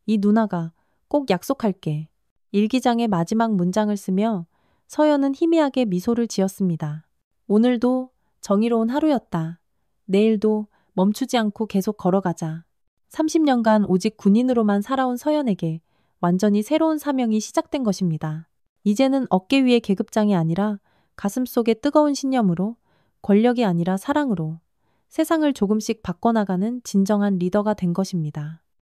이 누나가 꼭 약속할게. 일기장의 마지막 문장을 쓰며 서연은 희미하게 미소를 지었습니다. 오늘도 정의로운 하루였다. 내일도 멈추지 않고 계속 걸어가자. 30년간 오직 군인으로만 살아온 서연에게 완전히 새로운 사명이 시작된 것입니다. 이제는 어깨 위의 계급장이 아니라 가슴속의 뜨거운 신념으로, 권력이 아니라 사랑으로 세상을 조금씩 바꿔나가는 진정한 리더가 된 것입니다.